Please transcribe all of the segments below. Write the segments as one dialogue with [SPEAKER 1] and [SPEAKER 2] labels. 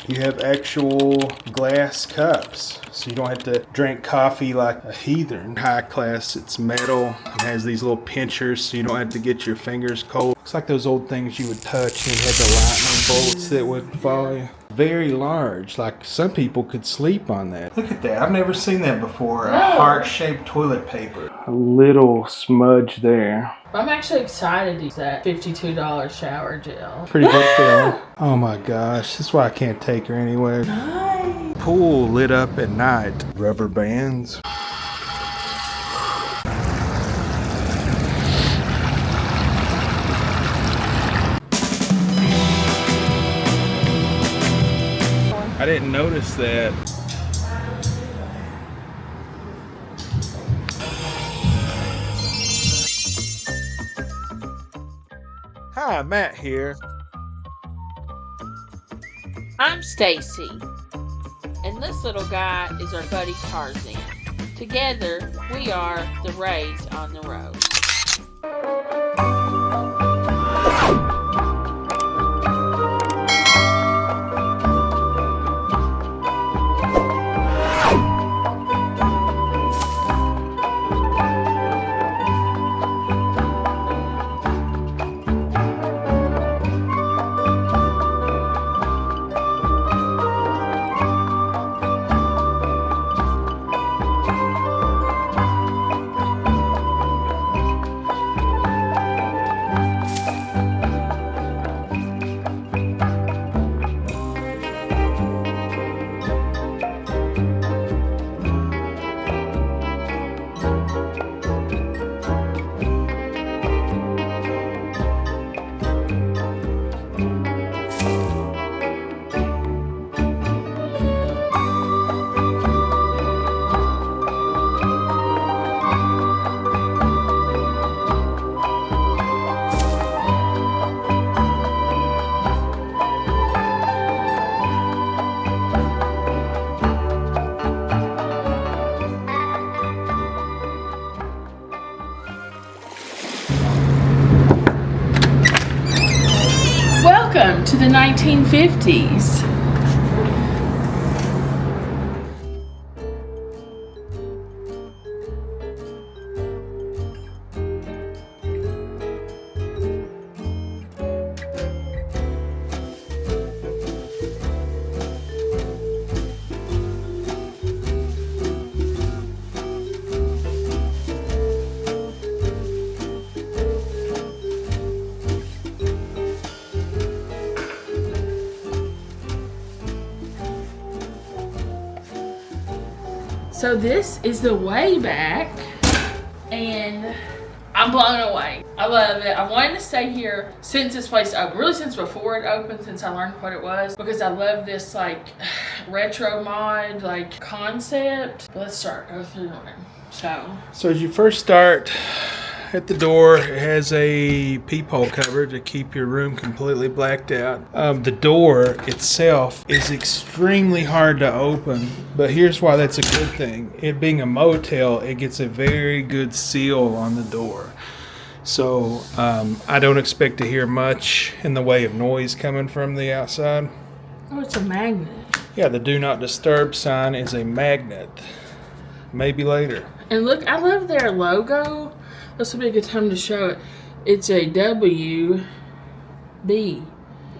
[SPEAKER 1] You have actual glass cups, so you don't have to drink coffee like a heathen. High class, it's metal. It has these little pinchers, so you don't have to get your fingers cold. It's like those old things you would touch and had the lightning bolts that would follow you. Very large, like some people could sleep on that. Look at that, I've never seen that before. A heart-shaped toilet paper. A little smudge there.
[SPEAKER 2] I'm actually excited to use that $52 shower gel.
[SPEAKER 1] Pretty big deal. Oh my gosh, that's why I can't take her anywhere.
[SPEAKER 2] Nice.
[SPEAKER 1] Pool lit up at night. Rubber bands. I didn't notice that. Hi, Matt here.
[SPEAKER 3] I'm Staci, and this little guy is our buddy Tarzan. Together, we are the Rays on the road.
[SPEAKER 2] Welcome to the 1950s. So this is the Wayback, and I'm blown away. I love it. I wanted to stay here since this place opened, really since before it opened, since I learned what it was, because I love this like retro mod like concept. But let's go through it. So
[SPEAKER 1] as you first start at the door, it has a peephole cover to keep your room completely blacked out. The door itself is extremely hard to open, but here's why that's a good thing. It being a motel, it gets a very good seal on the door. So I don't expect to hear much in the way of noise coming from the outside.
[SPEAKER 2] oh, it's a magnet.
[SPEAKER 1] Yeah, the do not disturb sign is a magnet. Maybe later.
[SPEAKER 2] And look, I love their logo. This will be a good time to show it. It's a WB.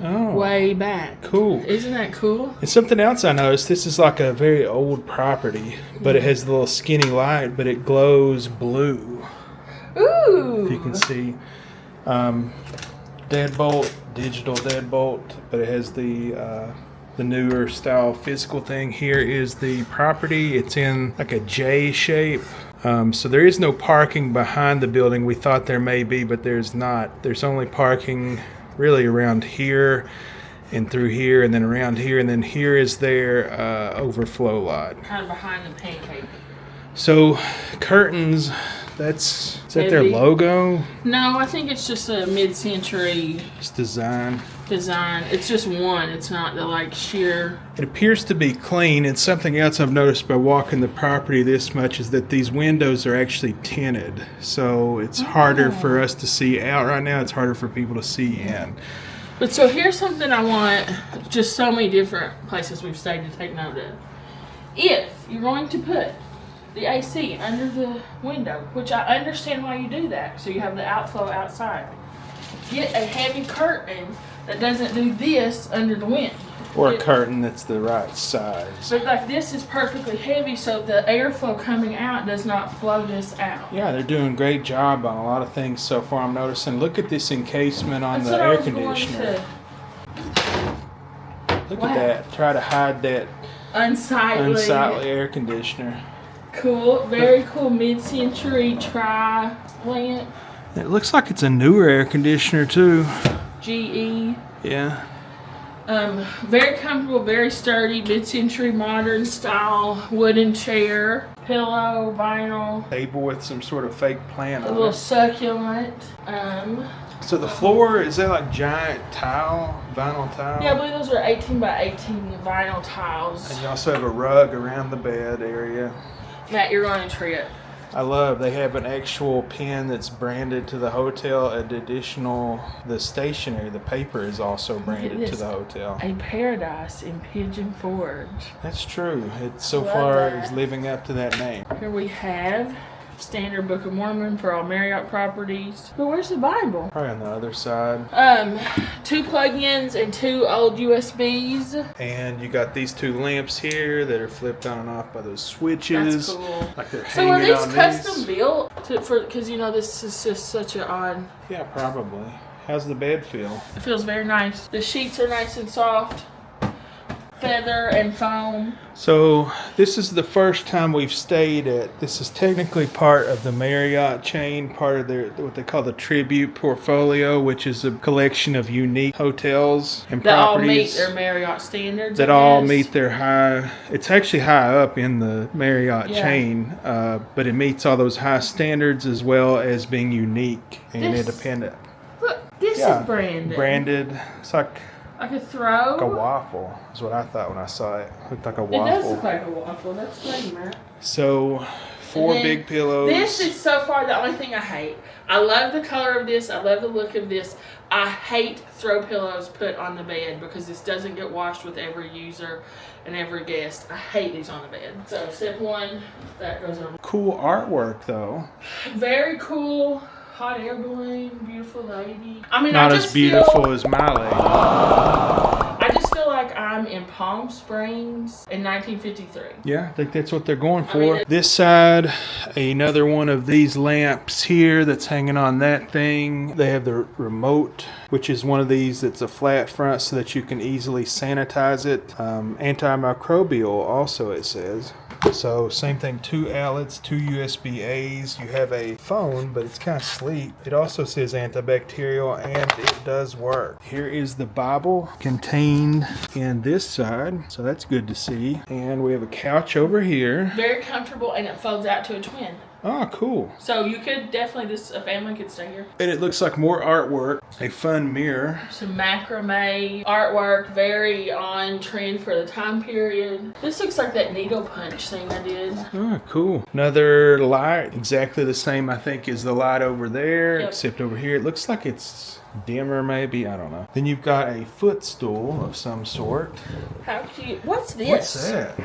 [SPEAKER 1] Oh,
[SPEAKER 2] Way back.
[SPEAKER 1] cool.
[SPEAKER 2] Isn't that cool?
[SPEAKER 1] And something else I noticed, this is like a very old property, but it has the little skinny light, but it glows blue.
[SPEAKER 2] Ooh.
[SPEAKER 1] If you can see. Deadbolt, digital deadbolt, but it has the newer style physical thing. Here is the property. It's in like a J shape. So there is no parking behind the building. We thought there may be, but there's not. There's only parking really around here and through here and then around here, and then here is their overflow lot.
[SPEAKER 2] Kind of behind the pancake.
[SPEAKER 1] So curtains, is that their logo?
[SPEAKER 2] No, I think it's just a mid-century
[SPEAKER 1] It's design.
[SPEAKER 2] It's just one. It's not the like sheer.
[SPEAKER 1] It appears to be clean, and something else I've noticed by walking the property this much is that these windows are actually tinted. So it's harder for us to see out right now. It's harder for people to see in.
[SPEAKER 2] But so here's something I want just so many different places we've stayed to take note of. If you're going to put the AC under the window, which I understand why you do that, so you have the outflow outside, get a heavy curtain that doesn't do this under the wind.
[SPEAKER 1] Or a curtain that's the right size.
[SPEAKER 2] But like this is perfectly heavy, so the airflow coming out does not blow this out.
[SPEAKER 1] Yeah, they're doing a great job on a lot of things so far, I'm noticing. Look at this encasement on
[SPEAKER 2] That's
[SPEAKER 1] the
[SPEAKER 2] what I
[SPEAKER 1] air
[SPEAKER 2] was going
[SPEAKER 1] conditioner. Look
[SPEAKER 2] Wow.
[SPEAKER 1] at that. Try to hide that unsightly air conditioner.
[SPEAKER 2] Cool, very cool mid-century tri-lamp.
[SPEAKER 1] It looks like it's a newer air conditioner too.
[SPEAKER 2] GE.
[SPEAKER 1] Yeah.
[SPEAKER 2] Very comfortable, very sturdy, mid-century modern style wooden chair, pillow, vinyl,
[SPEAKER 1] Table with some sort of fake plant
[SPEAKER 2] a
[SPEAKER 1] on
[SPEAKER 2] little
[SPEAKER 1] it.
[SPEAKER 2] succulent.
[SPEAKER 1] So the floor, is that like giant tile, vinyl tile?
[SPEAKER 2] Yeah, I believe those are 18 by 18 vinyl tiles.
[SPEAKER 1] And you also have a rug around the bed area.
[SPEAKER 2] Matt, you're going to trip.
[SPEAKER 1] I love they have an actual pen that's branded to the hotel. The stationery, the paper is also branded to
[SPEAKER 2] this.
[SPEAKER 1] the hotel.
[SPEAKER 2] A paradise in Pigeon Forge.
[SPEAKER 1] That's true. It so
[SPEAKER 2] Love
[SPEAKER 1] far
[SPEAKER 2] that.
[SPEAKER 1] is living up to that name.
[SPEAKER 2] Here we have Standard Book of Mormon for all Marriott properties. But where's the Bible?
[SPEAKER 1] Probably on the other side.
[SPEAKER 2] 2 plug-ins and 2 old USBs.
[SPEAKER 1] And you got these 2 lamps here that are flipped on and off by those switches.
[SPEAKER 2] That's cool.
[SPEAKER 1] Like they're
[SPEAKER 2] So are
[SPEAKER 1] hanging
[SPEAKER 2] these
[SPEAKER 1] on
[SPEAKER 2] custom
[SPEAKER 1] these.
[SPEAKER 2] built? Because you know this is just such an odd.
[SPEAKER 1] Yeah, probably. How's the bed feel?
[SPEAKER 2] It feels very nice. The sheets are nice and soft. Feather and foam.
[SPEAKER 1] So this is the first time we've stayed at. This is technically part of the Marriott chain, part of their what they call the Tribute portfolio, which is a collection of unique hotels and
[SPEAKER 2] That all
[SPEAKER 1] properties
[SPEAKER 2] meet their Marriott standards.
[SPEAKER 1] that
[SPEAKER 2] I
[SPEAKER 1] all
[SPEAKER 2] guess.
[SPEAKER 1] meet their high. It's actually high up in the Marriott
[SPEAKER 2] Yeah.
[SPEAKER 1] chain, but it meets all those high standards as well as being unique and
[SPEAKER 2] This-
[SPEAKER 1] independent.
[SPEAKER 2] Look, this
[SPEAKER 1] Yeah,
[SPEAKER 2] is branded.
[SPEAKER 1] Branded. It's like
[SPEAKER 2] I could throw.
[SPEAKER 1] a waffle. Is what I thought when I saw it. Looked like a
[SPEAKER 2] It
[SPEAKER 1] waffle.
[SPEAKER 2] does look like a waffle. That's great, Matt.
[SPEAKER 1] So, 4
[SPEAKER 2] And then
[SPEAKER 1] big pillows.
[SPEAKER 2] This is so far the only thing I hate. I love the color of this. I love the look of this. I hate throw pillows put on the bed because this doesn't get washed with every user and every guest. I hate these on the bed. So step 1, that goes over.
[SPEAKER 1] Cool artwork, though.
[SPEAKER 2] Very cool. Hot air balloon, beautiful lady. I mean,
[SPEAKER 1] Not
[SPEAKER 2] I
[SPEAKER 1] as
[SPEAKER 2] just
[SPEAKER 1] beautiful
[SPEAKER 2] feel,
[SPEAKER 1] as my lady.
[SPEAKER 2] I just feel like I'm in Palm Springs in 1953.
[SPEAKER 1] Yeah, I think that's what they're going for.
[SPEAKER 2] mean,
[SPEAKER 1] This side, another one of these lamps here that's hanging on that thing. They have the remote, which is one of these that's a flat front so that you can easily sanitize it. Antimicrobial also, it says. So same thing, 2 outlets, 2 USB-As. You have a phone, but it's kind of sleek. It also says antibacterial, and it does work. Here is the Bible contained in this side, so that's good to see. And we have a couch over here.
[SPEAKER 2] Very comfortable, and it folds out to a twin.
[SPEAKER 1] Oh, cool.
[SPEAKER 2] So you could definitely, a family could stay here.
[SPEAKER 1] And it looks like more artwork. A fun mirror.
[SPEAKER 2] Some macrame artwork, very on trend for the time period. This looks like that needle punch thing I did.
[SPEAKER 1] Oh, cool. Another light, exactly the same, I think, as the light over there,
[SPEAKER 2] Yep.
[SPEAKER 1] except over here it looks like it's dimmer, maybe. I don't know. Then you've got a footstool of some sort.
[SPEAKER 2] How cute. What's this?
[SPEAKER 1] What's that?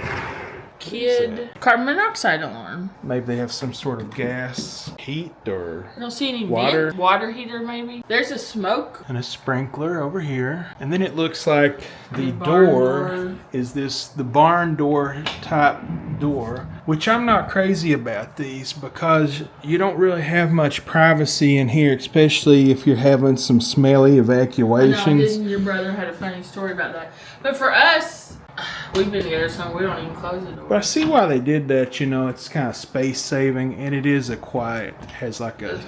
[SPEAKER 2] Kid. Carbon monoxide alarm.
[SPEAKER 1] Maybe they have some sort of gas heat or
[SPEAKER 2] I don't see any
[SPEAKER 1] Water.
[SPEAKER 2] vent. Water heater, maybe. There's a smoke.
[SPEAKER 1] and a sprinkler over here. And then it looks like the
[SPEAKER 2] The barn
[SPEAKER 1] door
[SPEAKER 2] door.
[SPEAKER 1] is the barn door type door, which I'm not crazy about these because you don't really have much privacy in here, especially if you're having some smelly
[SPEAKER 2] I know,
[SPEAKER 1] evacuations.
[SPEAKER 2] your brother had a funny story about that. But for us, we've been together so we don't even close the door.
[SPEAKER 1] But I see why they did that, it's kind of space saving, and it is a quiet, it has like a,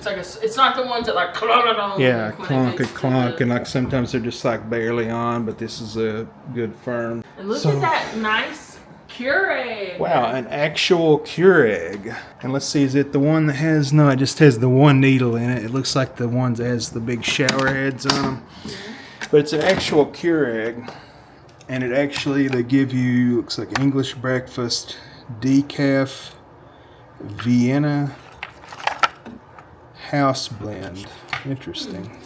[SPEAKER 2] It's not the ones that like clunk.
[SPEAKER 1] yeah,
[SPEAKER 2] when it
[SPEAKER 1] clunk,
[SPEAKER 2] gets to
[SPEAKER 1] clunk,
[SPEAKER 2] the-
[SPEAKER 1] and like sometimes they're just like barely on, but this is a good firm.
[SPEAKER 2] And look
[SPEAKER 1] So-
[SPEAKER 2] at that nice Keurig.
[SPEAKER 1] Wow, an actual Keurig. And let's see, is it the one that has, no, it just has the one needle in it. It looks like the ones that has the big shower heads on them. But it's an actual Keurig. And it actually, they give you, looks like English breakfast, decaf, Vienna, house blend. Interesting.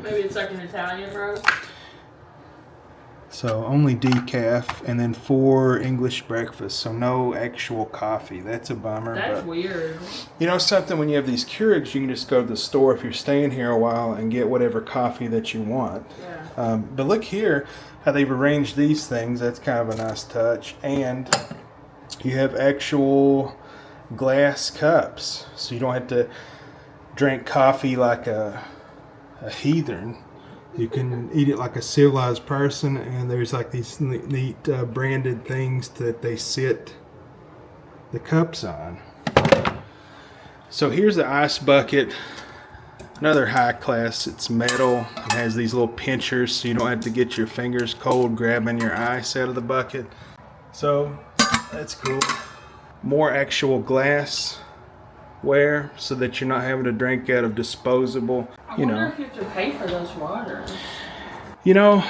[SPEAKER 2] Maybe it's like an Italian roast.
[SPEAKER 1] So only decaf, and then 4 English breakfasts, so no actual coffee. That's a bummer.
[SPEAKER 2] That's
[SPEAKER 1] but
[SPEAKER 2] weird.
[SPEAKER 1] you know something, when you have these Keurigs, you can just go to the store if you're staying here a while and get whatever coffee that you want.
[SPEAKER 2] Yeah.
[SPEAKER 1] But look here how they've arranged these things. That's kind of a nice touch. And you have actual glass cups, so you don't have to drink coffee like a heathen. You can eat it like a civilized person, and there's like these neat branded things that they sit the cups on. So here's the ice bucket, another high class. It's metal. It has these little pinchers so you don't have to get your fingers cold grabbing your ice out of the bucket. So that's cool. More actual glassware so that you're not having to drink out of disposable.
[SPEAKER 2] I wonder if you have to pay for those waters.
[SPEAKER 1] You know,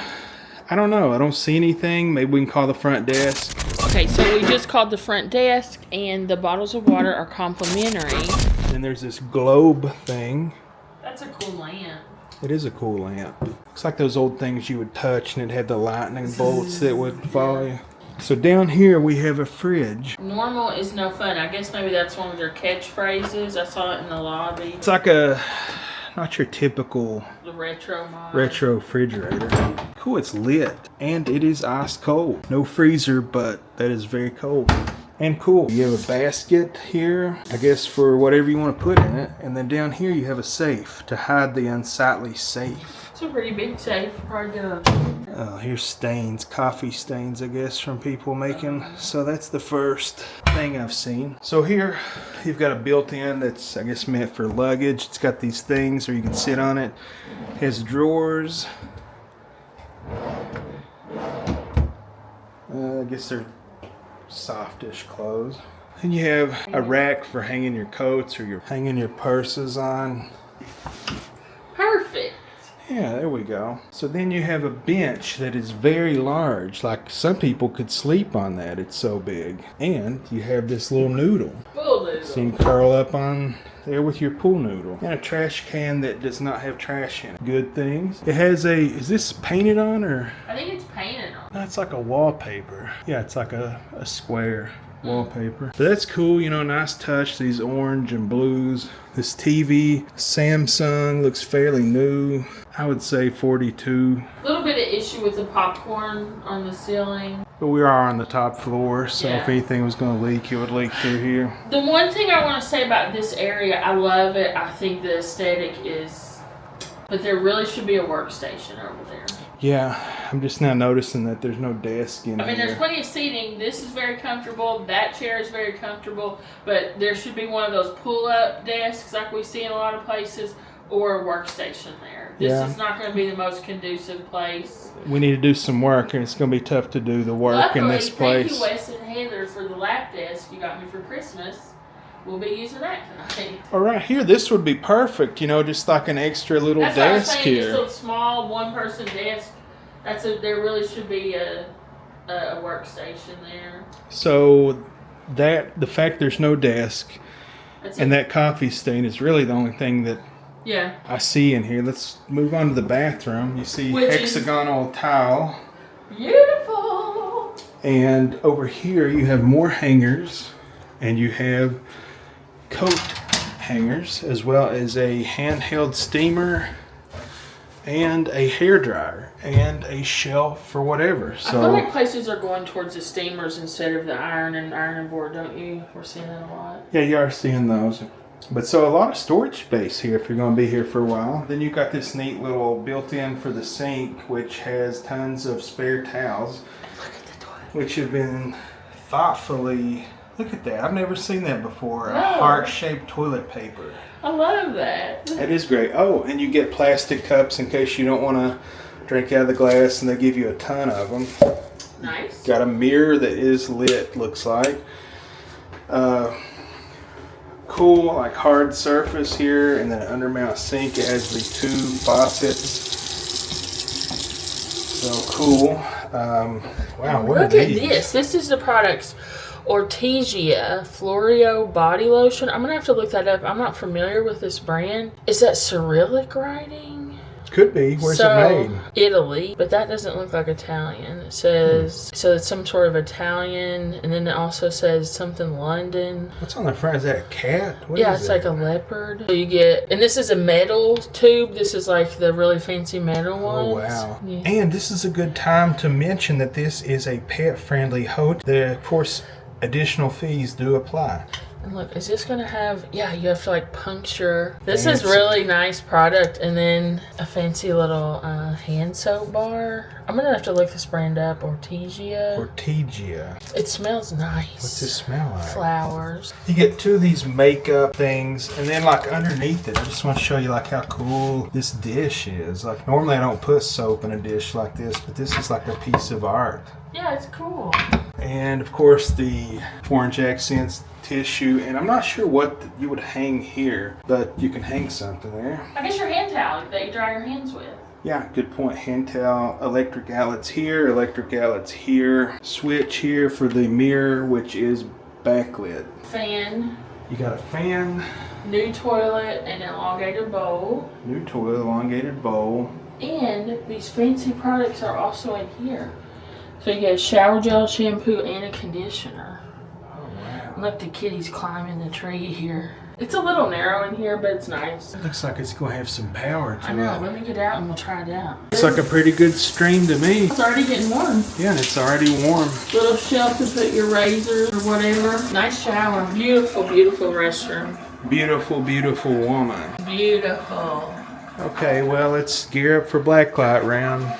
[SPEAKER 1] I don't know. I don't see anything. Maybe we can call the front desk.
[SPEAKER 3] Okay, so we just called the front desk, and the bottles of water are complimentary.
[SPEAKER 1] Then there's this globe thing.
[SPEAKER 2] That's a cool lamp.
[SPEAKER 1] It is a cool lamp. Looks like those old things you would touch, and it had the lightning bolts that would follow you. So down here we have a fridge.
[SPEAKER 2] Normal is no fun. I guess maybe that's one of their catchphrases. I saw it in the lobby.
[SPEAKER 1] It's like a, not your typical
[SPEAKER 2] The retro mod.
[SPEAKER 1] retro refrigerator. Cool, it's lit. And it is ice cold. No freezer, but that is very cold. And cool. You have a basket here, I guess for whatever you want to put in it. And then down here you have a safe to hide the unsightly safe.
[SPEAKER 2] It's a pretty big safe. Probably gonna...
[SPEAKER 1] Here's stains, coffee stains, I guess, from people making. So that's the first thing I've seen. So here you've got a built-in that's, I guess, meant for luggage. It's got these things where you can sit on it. It has drawers. I guess they're softish clothes. And you have a rack for hanging your coats or you're hanging your purses on.
[SPEAKER 2] Perfect.
[SPEAKER 1] Yeah, there we go. So then you have a bench that is very large. Like some people could sleep on that. It's so big. And you have this little noodle.
[SPEAKER 2] Full noodle.
[SPEAKER 1] So you can curl up on there with your pool noodle. And a trash can that does not have trash in it. Good things. It has a, is this painted on or?
[SPEAKER 2] I think it's painted on.
[SPEAKER 1] No, it's like a wallpaper. Yeah, it's like a square wallpaper. But that's cool, you know, nice touch. These orange and blues. This TV, Samsung, looks fairly new. I would say 42.
[SPEAKER 2] A little bit of issue with the popcorn on the ceiling.
[SPEAKER 1] But we are on the top floor, so
[SPEAKER 2] Yeah.
[SPEAKER 1] if anything was going to leak, it would leak through here.
[SPEAKER 2] The one thing I want to say about this area, I love it. I think the aesthetic is, but there really should be a workstation over there.
[SPEAKER 1] Yeah, I'm just now noticing that there's no desk in
[SPEAKER 2] I mean,
[SPEAKER 1] here.
[SPEAKER 2] there's plenty of seating. This is very comfortable. That chair is very comfortable. But there should be one of those pull-up desks like we see in a lot of places, or a workstation there. This
[SPEAKER 1] Yeah.
[SPEAKER 2] is not going to be the most conducive place.
[SPEAKER 1] We need to do some work, and it's going to be tough to do the work
[SPEAKER 2] Luckily,
[SPEAKER 1] in this
[SPEAKER 2] thank
[SPEAKER 1] place.
[SPEAKER 2] you, Wes and Heather, for the lap desk you got me for Christmas. We'll be using that tonight.
[SPEAKER 1] All right, here, this would be perfect, you know, just like an extra little
[SPEAKER 2] That's what I was
[SPEAKER 1] desk
[SPEAKER 2] saying. This
[SPEAKER 1] here.
[SPEAKER 2] little small one-person desk. There really should be a workstation there.
[SPEAKER 1] So the fact there's no desk
[SPEAKER 2] That's
[SPEAKER 1] and
[SPEAKER 2] it.
[SPEAKER 1] that coffee stain is really the only thing that
[SPEAKER 2] Yeah.
[SPEAKER 1] I see in here. Let's move on to the bathroom. You see
[SPEAKER 2] Which is-
[SPEAKER 1] hexagonal tile.
[SPEAKER 2] Beautiful.
[SPEAKER 1] And over here you have more hangers, and you have coat hangers, as well as a handheld steamer and a hairdryer and a shelf for whatever.
[SPEAKER 2] I feel
[SPEAKER 1] So
[SPEAKER 2] like places are going towards the steamers instead of the ironing board, don't you? We're seeing that a lot.
[SPEAKER 1] yeah, you are seeing those. But so a lot of storage space here if you're going to be here for a while. Then you've got this neat little built-in for the sink, which has tons of spare towels, which have been thoughtfully, look at that, I've never seen that before, a
[SPEAKER 2] No.
[SPEAKER 1] heart-shaped toilet paper.
[SPEAKER 2] I love that.
[SPEAKER 1] That is great. Oh, and you get plastic cups in case you don't want to drink out of the glass, and they give you a ton of them.
[SPEAKER 2] Nice.
[SPEAKER 1] Got a mirror that is lit, looks like. Cool, like hard surface here, and then an undermount sink. It has the 2 faucets. So cool. Wow, what are
[SPEAKER 2] Look at
[SPEAKER 1] these?
[SPEAKER 2] this. This is the product's Ortesia Florio body lotion. I'm going to have to look that up. I'm not familiar with this brand. Is that Cyrillic writing?
[SPEAKER 1] Could be. Where's it made?
[SPEAKER 2] Italy, but that doesn't look like Italian. It says, so it's some sort of Italian, and then it also says something London.
[SPEAKER 1] What's on the front? Is that a cat? What
[SPEAKER 2] yeah,
[SPEAKER 1] is
[SPEAKER 2] it's
[SPEAKER 1] it?
[SPEAKER 2] like a leopard. So you get, and this is a metal tube. This is like the really fancy metal ones.
[SPEAKER 1] Oh, wow.
[SPEAKER 2] Yeah.
[SPEAKER 1] And this is a good time to mention that this is a pet-friendly hotel. Of course, additional fees do apply.
[SPEAKER 2] And look, is this gonna have, yeah, you have to like puncture. This is
[SPEAKER 1] Fancy.
[SPEAKER 2] really nice product. And then a fancy little hand soap bar. I'm gonna have to look this brand up, Ortegia. It smells nice.
[SPEAKER 1] What's it smell like?
[SPEAKER 2] Flowers.
[SPEAKER 1] You get two of these makeup things, and then like underneath it, I just want to show you like how cool this dish is. Like normally I don't put soap in a dish like this, but this is like a piece of art.
[SPEAKER 2] Yeah, it's cool.
[SPEAKER 1] And of course the orange accents tissue, and I'm not sure what you would hang here, but you can hang something there.
[SPEAKER 2] I guess your hand towel that you dry your hands with.
[SPEAKER 1] Yeah, good point. Hand towel, electric outlets here, electric outlets here, switch here for the mirror, which is backlit.
[SPEAKER 2] Fan.
[SPEAKER 1] You got a fan,
[SPEAKER 2] New toilet and elongated bowl.
[SPEAKER 1] new toilet, elongated bowl.
[SPEAKER 2] And these fancy products are also in here. So you get a shower gel, shampoo, and a conditioner.
[SPEAKER 1] Oh wow.
[SPEAKER 2] Look, the kitty's climbing the tree here. It's a little narrow in here, but it's nice.
[SPEAKER 1] It looks like it's gonna have some power to
[SPEAKER 2] I know,
[SPEAKER 1] it.
[SPEAKER 2] let me get out and we'll try it out.
[SPEAKER 1] Looks like a pretty good stream to me.
[SPEAKER 2] It's already getting warm.
[SPEAKER 1] Yeah, and it's already warm.
[SPEAKER 2] Little shelf to put your razors or whatever. Nice shower. Beautiful, beautiful restroom.
[SPEAKER 1] Beautiful, beautiful woman.
[SPEAKER 2] Beautiful.
[SPEAKER 1] Okay, well, let's gear up for Blacklight round.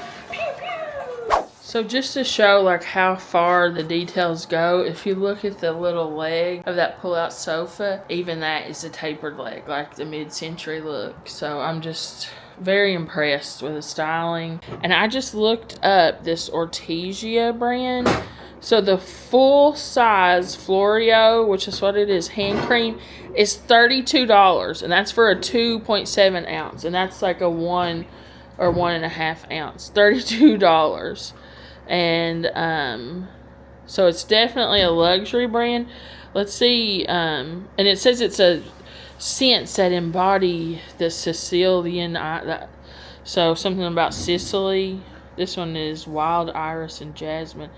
[SPEAKER 2] So just to show like how far the details go, if you look at the little leg of that pull-out sofa, even that is a tapered leg, like the mid-century look. So I'm just very impressed with the styling. And I just looked up this Ortegia brand. So the full size Florio, which is what it is, hand cream, is $32. And that's for a 2.7 ounce. And that's like a 1 or 1.5 ounce. $32. And so it's definitely a luxury brand. Let's see, and it says it's a scents that embody the Sicilian, so something about Sicily. This one is wild iris and jasmine,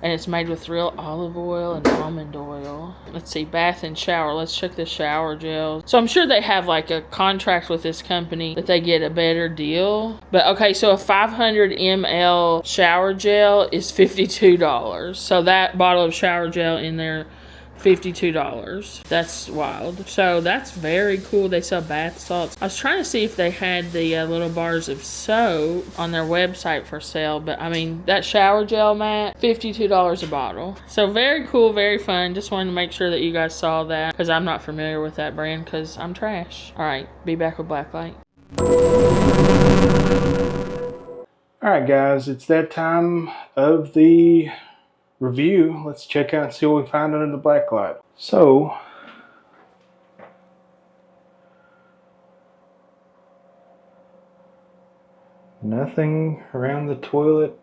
[SPEAKER 2] and it's made with real olive oil and almond oil. Let's see, bath and shower. Let's check the shower gel. So I'm sure they have like a contract with this company that they get a better deal. But okay, so a 500 ml shower gel is $52. So that bottle of shower gel in there, $52. That's wild. So that's very cool. They sell bath salts. I was trying to see if they had the little bars of soap on their website for sale, but I mean that shower gel mat, $52 a bottle. So very cool, very fun. Just wanted to make sure that you guys saw that because I'm not familiar with that brand because I'm trash. All right, be back with Blacklight.
[SPEAKER 1] All right, guys, it's that time of the review. Let's check out and see what we find under the Blacklight. So, nothing around the toilet,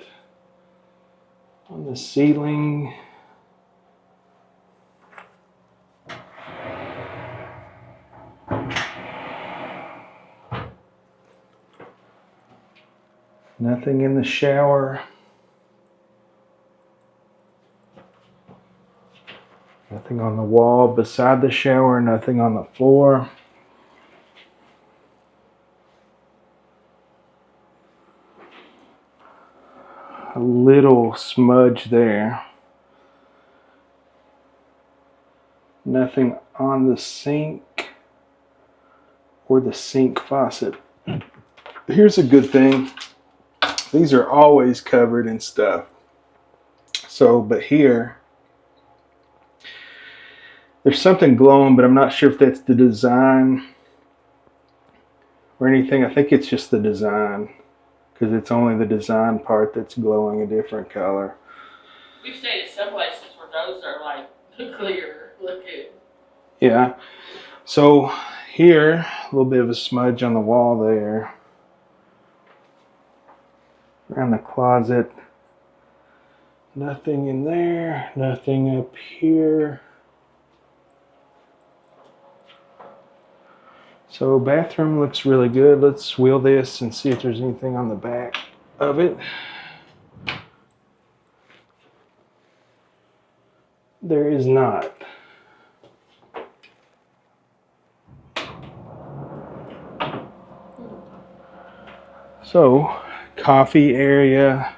[SPEAKER 1] on the ceiling. Nothing in the shower. Nothing on the wall beside the shower, nothing on the floor. A little smudge there. Nothing on the sink or the sink faucet. Here's a good thing. These are always covered in stuff. So, but here, there's something glowing, but I'm not sure if that's the design or anything. I think it's just the design because it's only the design part that's glowing a different color.
[SPEAKER 2] We've stayed at some places where those are like clear looking.
[SPEAKER 1] Yeah. So here, a little bit of a smudge on the wall there. Around the closet. Nothing in there. Nothing up here. So bathroom looks really good. Let's wheel this and see if there's anything on the back of it. There is not. So, coffee area.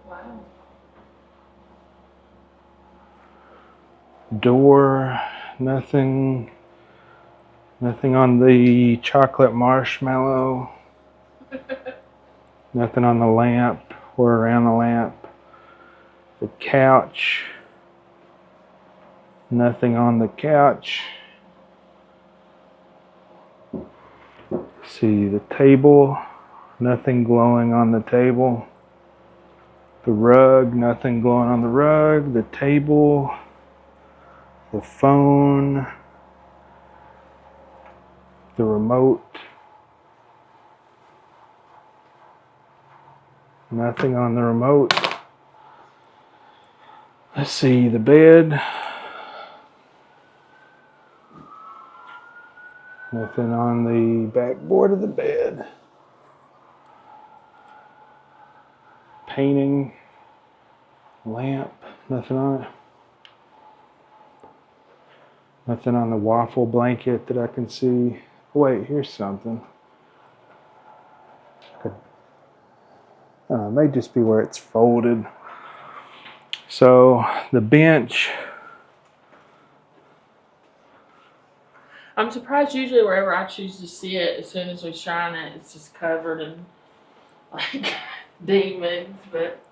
[SPEAKER 2] Wow.
[SPEAKER 1] Door, nothing on the chocolate marshmallow. Nothing on the lamp or around the lamp. The couch, nothing on the couch. See the table, nothing glowing on the table. The rug, nothing glowing on the rug. The table, the phone, the remote. Nothing on the remote. Let's see, the bed. Nothing on the backboard of the bed. Painting. Lamp. Nothing on it. Nothing on the waffle blanket that I can see. Wait, here's something. It may just be where it's folded. So the bench.
[SPEAKER 2] I'm surprised usually wherever I choose to sit, as soon as we shine it, it's just covered in like demons, but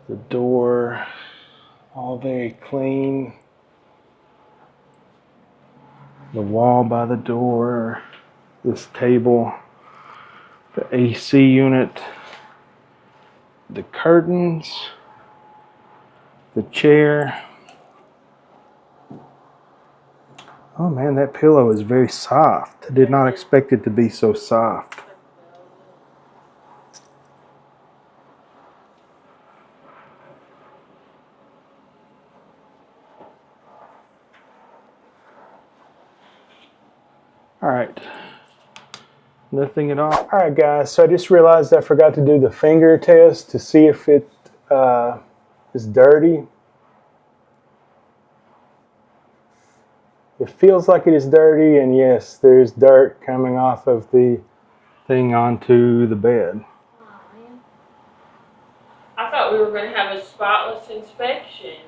[SPEAKER 1] The door, all very clean. The wall by the door. This table, the AC unit, the curtains, the chair. Oh man, that pillow is very soft. I did not expect it to be so soft. All right. Nothing at all. All right, guys, so I just realized I forgot to do the finger test to see if it is dirty. It feels like it is dirty, and yes, there's dirt coming off of the thing onto the bed.
[SPEAKER 2] I thought we were going to have a spotless inspection.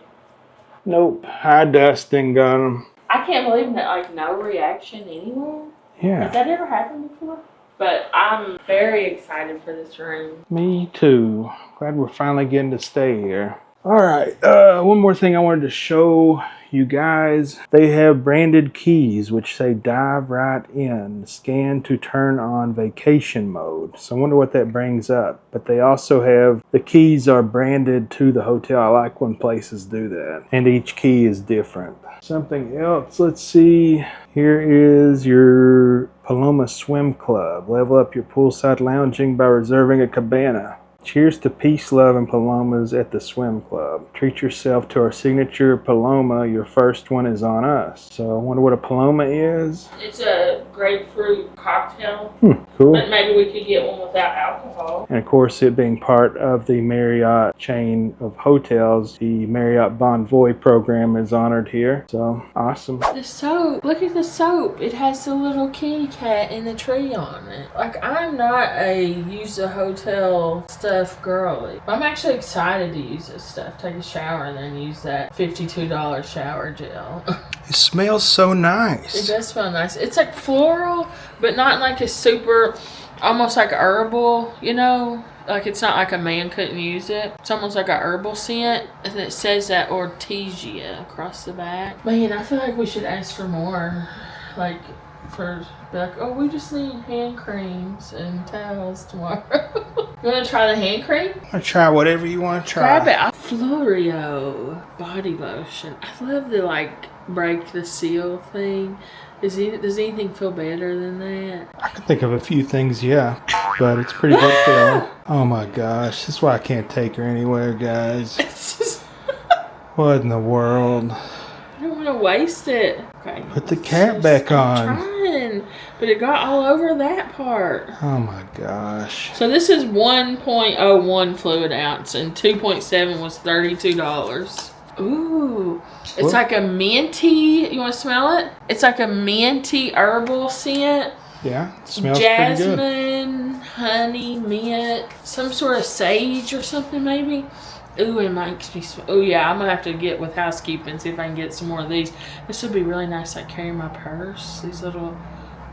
[SPEAKER 1] Nope, high dusting got them.
[SPEAKER 2] I can't believe that, like, no reaction anywhere.
[SPEAKER 1] Yeah.
[SPEAKER 2] Has that ever happened before? But I'm very excited for this room.
[SPEAKER 1] Me too. Glad we're finally getting to stay here. All right, one more thing I wanted to show you guys. They have branded keys which say dive right in, scan to turn on vacation mode. So I wonder what that brings up. But they also have, the keys are branded to the hotel. I like when places do that. And each key is different. Something else, let's see. Here is your Paloma Swim Club. Level up your poolside lounging by reserving a cabana. Cheers to peace, love, and Palomas at the swim club. Treat yourself to our signature Paloma. Your first one is on us. So I wonder what a Paloma is.
[SPEAKER 2] It's a grapefruit cocktail.
[SPEAKER 1] Cool.
[SPEAKER 2] But maybe we could get one without alcohol.
[SPEAKER 1] And of course, it being part of the Marriott chain of hotels, the Marriott Bonvoy program is honored here. So awesome.
[SPEAKER 2] The soap. Look at the soap. It has the little kitty cat and the tree on it. Like, I'm not a use the hotel stuff girly. I'm actually excited to use this stuff. Take a shower and then use that $52 shower gel.
[SPEAKER 1] It smells so nice.
[SPEAKER 2] It does smell nice. It's like floral, but not like a super, almost like herbal, you know? Like, it's not like a man couldn't use it. It's almost like a herbal scent. And it says that Ortesia across the back. Man, I feel like we should ask for more. Like, oh, we just need hand creams and towels tomorrow. You want to try the hand cream?
[SPEAKER 1] I'll try whatever you want to try.
[SPEAKER 2] Grab it. Florio body lotion. I love the, like, break the seal thing. Does anything feel better than that?
[SPEAKER 1] I can think of a few things, yeah. But it's pretty good feeling. Oh my gosh. This is why I can't take her anywhere, guys.
[SPEAKER 2] It's just,
[SPEAKER 1] What in the world?
[SPEAKER 2] I don't want to waste it. Okay.
[SPEAKER 1] Put the cap back on.
[SPEAKER 2] I'm trying, but it got all over that part.
[SPEAKER 1] Oh my gosh.
[SPEAKER 2] So this is 1.01 fluid ounce and 2.7 was $32. Ooh. It's
[SPEAKER 1] What?
[SPEAKER 2] like a minty, you want to smell it? It's like a minty herbal scent.
[SPEAKER 1] Yeah, it smells pretty good.
[SPEAKER 2] Jasmine, honey, mint, some sort of sage or something maybe. Ooh, it makes me smell. Oh yeah, I'm gonna have to get with housekeeping, see if I can get some more of these. This would be really nice, like carry my purse, these little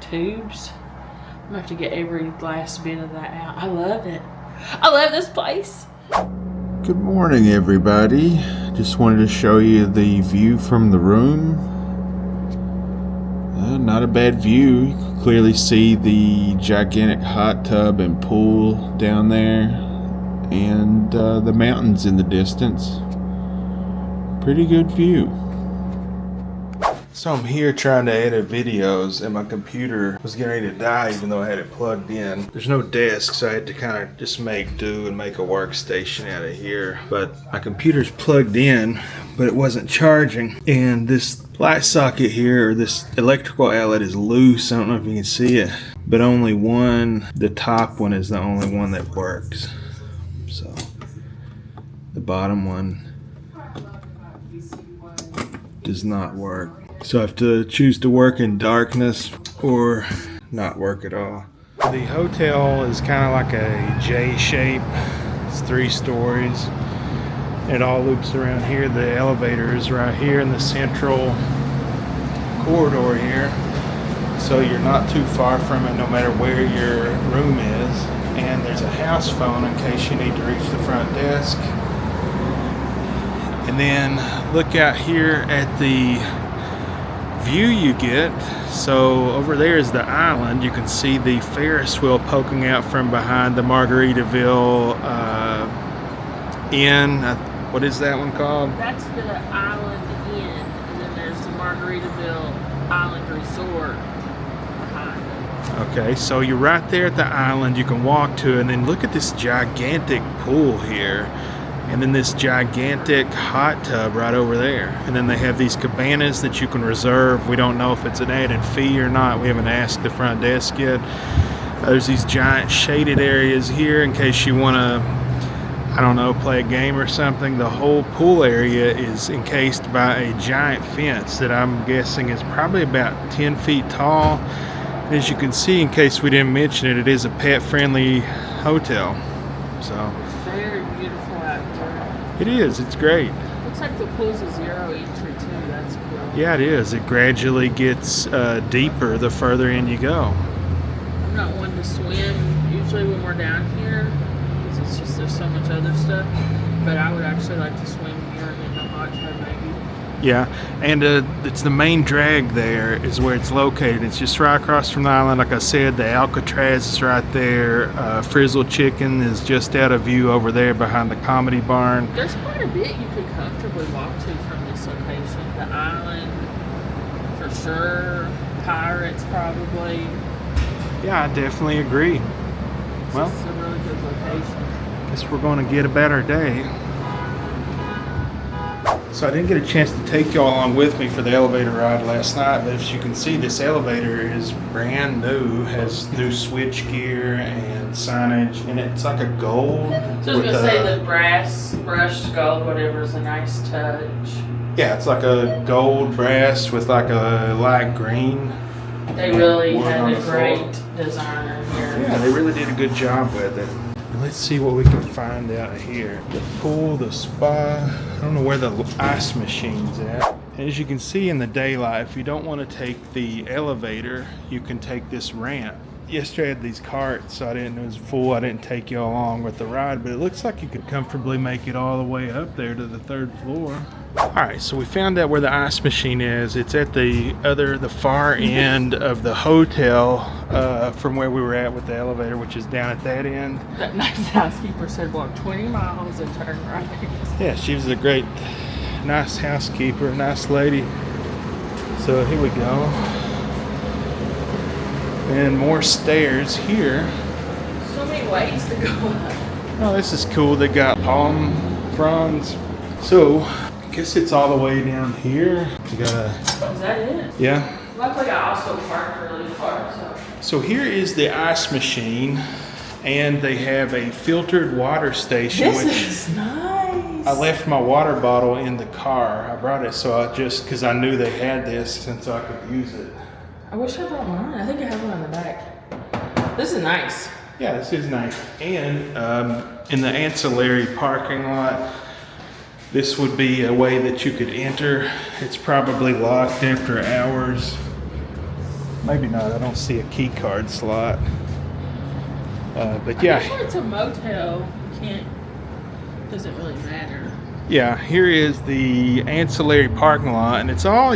[SPEAKER 2] tubes. I'm gonna have to get every last bit of that out. I love it. I love this place.
[SPEAKER 4] Good morning, everybody. Just wanted to show you the view from the room. Not a bad view. You can clearly see the gigantic hot tub and pool down there, and the mountains in the distance. Pretty good view.
[SPEAKER 1] So I'm here trying to edit videos and my computer was getting ready to die even though I had it plugged in. There's no desk, so I had to kind of just make do and make a workstation out of here. But my computer's plugged in, but it wasn't charging. And this light socket here, or this electrical outlet, is loose. I don't know if you can see it, but only one, the top one is the only one that works. So the bottom one does not work. So I have to choose to work in darkness or not work at all. The hotel is kind of like a J shape. It's 3 stories. It all loops around here. The elevator is right here in the central corridor here. So you're not too far from it no matter where your room is. And there's a house phone in case you need to reach the front desk. And then look out here at the view you get. So over there is the island. You can see the Ferris wheel poking out from behind the Margaritaville Inn. What is that one called?
[SPEAKER 2] That's the Island Inn, and then there's the Margaritaville Island Resort behind it.
[SPEAKER 1] Okay, so you're right there at the island. You can walk to it, and then look at this gigantic pool here. And then this gigantic hot tub right over there. And then they have these cabanas that you can reserve. We don't know if it's an added fee or not. We haven't asked the front desk yet. There's these giant shaded areas here in case you want to, I don't know, play a game or something. The whole pool area is encased by a giant fence that I'm guessing is probably about 10 feet tall. As you can see, in case we didn't mention it, it is a pet-friendly hotel. So
[SPEAKER 2] Very beautiful out here.
[SPEAKER 1] it is. It's great.
[SPEAKER 2] Looks like the pool's a 0 entry too. That's cool.
[SPEAKER 1] Yeah, it is. It gradually gets deeper the further in you go.
[SPEAKER 2] I'm not one to swim usually when we're down here because it's just there's so much other stuff. But I would actually like to swim here and in the hot tub maybe.
[SPEAKER 1] Yeah, and it's the main drag there is where it's located. It's just right across from the island. Like I said, the Alcatraz is right there. Frizzled Chicken is just out of view over there behind the Comedy Barn.
[SPEAKER 2] There's quite a bit you could comfortably walk to from this location. The island, for sure. Pirates, probably.
[SPEAKER 1] Yeah, I definitely agree. Well,
[SPEAKER 2] It's a really good location.
[SPEAKER 1] guess we're going to get a better day. So I didn't get a chance to take y'all along with me for the elevator ride last night, but as you can see, this elevator is brand new, has new switch gear and signage, and it's like a gold.
[SPEAKER 2] So I was going to say the brass brushed gold, whatever, is a nice touch.
[SPEAKER 1] Yeah, it's like a gold brass with like a light green.
[SPEAKER 2] They really
[SPEAKER 1] wood
[SPEAKER 2] had
[SPEAKER 1] on
[SPEAKER 2] a
[SPEAKER 1] the floor.
[SPEAKER 2] great designer here.
[SPEAKER 1] Yeah, they really did a good job with it. Let's see what we can find out here. The pool, the spa. I don't know where the ice machine's at. As you can see in the daylight, if you don't want to take the elevator, you can take this ramp. Yesterday I had these carts, so it was full. I didn't take you along with the ride, but it looks like you could comfortably make it all the way up there to the 3rd floor. Alright, so we found out where the ice machine is. It's at the far end of the hotel from where we were at with the elevator, which is down at that end.
[SPEAKER 2] That nice housekeeper said walk 20 miles and turn right.
[SPEAKER 1] Yeah, she was a nice housekeeper, nice lady. So here we go. And more stairs here.
[SPEAKER 2] So many ways to go up.
[SPEAKER 1] Oh, this is cool. They got palm fronds. So, I guess it's all the way down here. You gotta.
[SPEAKER 2] Is that it?
[SPEAKER 1] Yeah.
[SPEAKER 2] Luckily, I also parked really far, so.
[SPEAKER 1] So here is the ice machine, and they have a filtered water station.
[SPEAKER 2] This is nice.
[SPEAKER 1] I left my water bottle in the car. I brought it because I knew they had this since I could use it.
[SPEAKER 2] I wish I brought mine. I think I have one in the back. This is nice.
[SPEAKER 1] Yeah, this is nice. And in the ancillary parking lot, this would be a way that you could enter. It's probably locked after hours. Maybe not. I don't see a key card slot. But yeah.
[SPEAKER 2] Actually, it's a motel. You can't. Doesn't really matter.
[SPEAKER 1] Yeah, here is the ancillary parking lot, and it's all,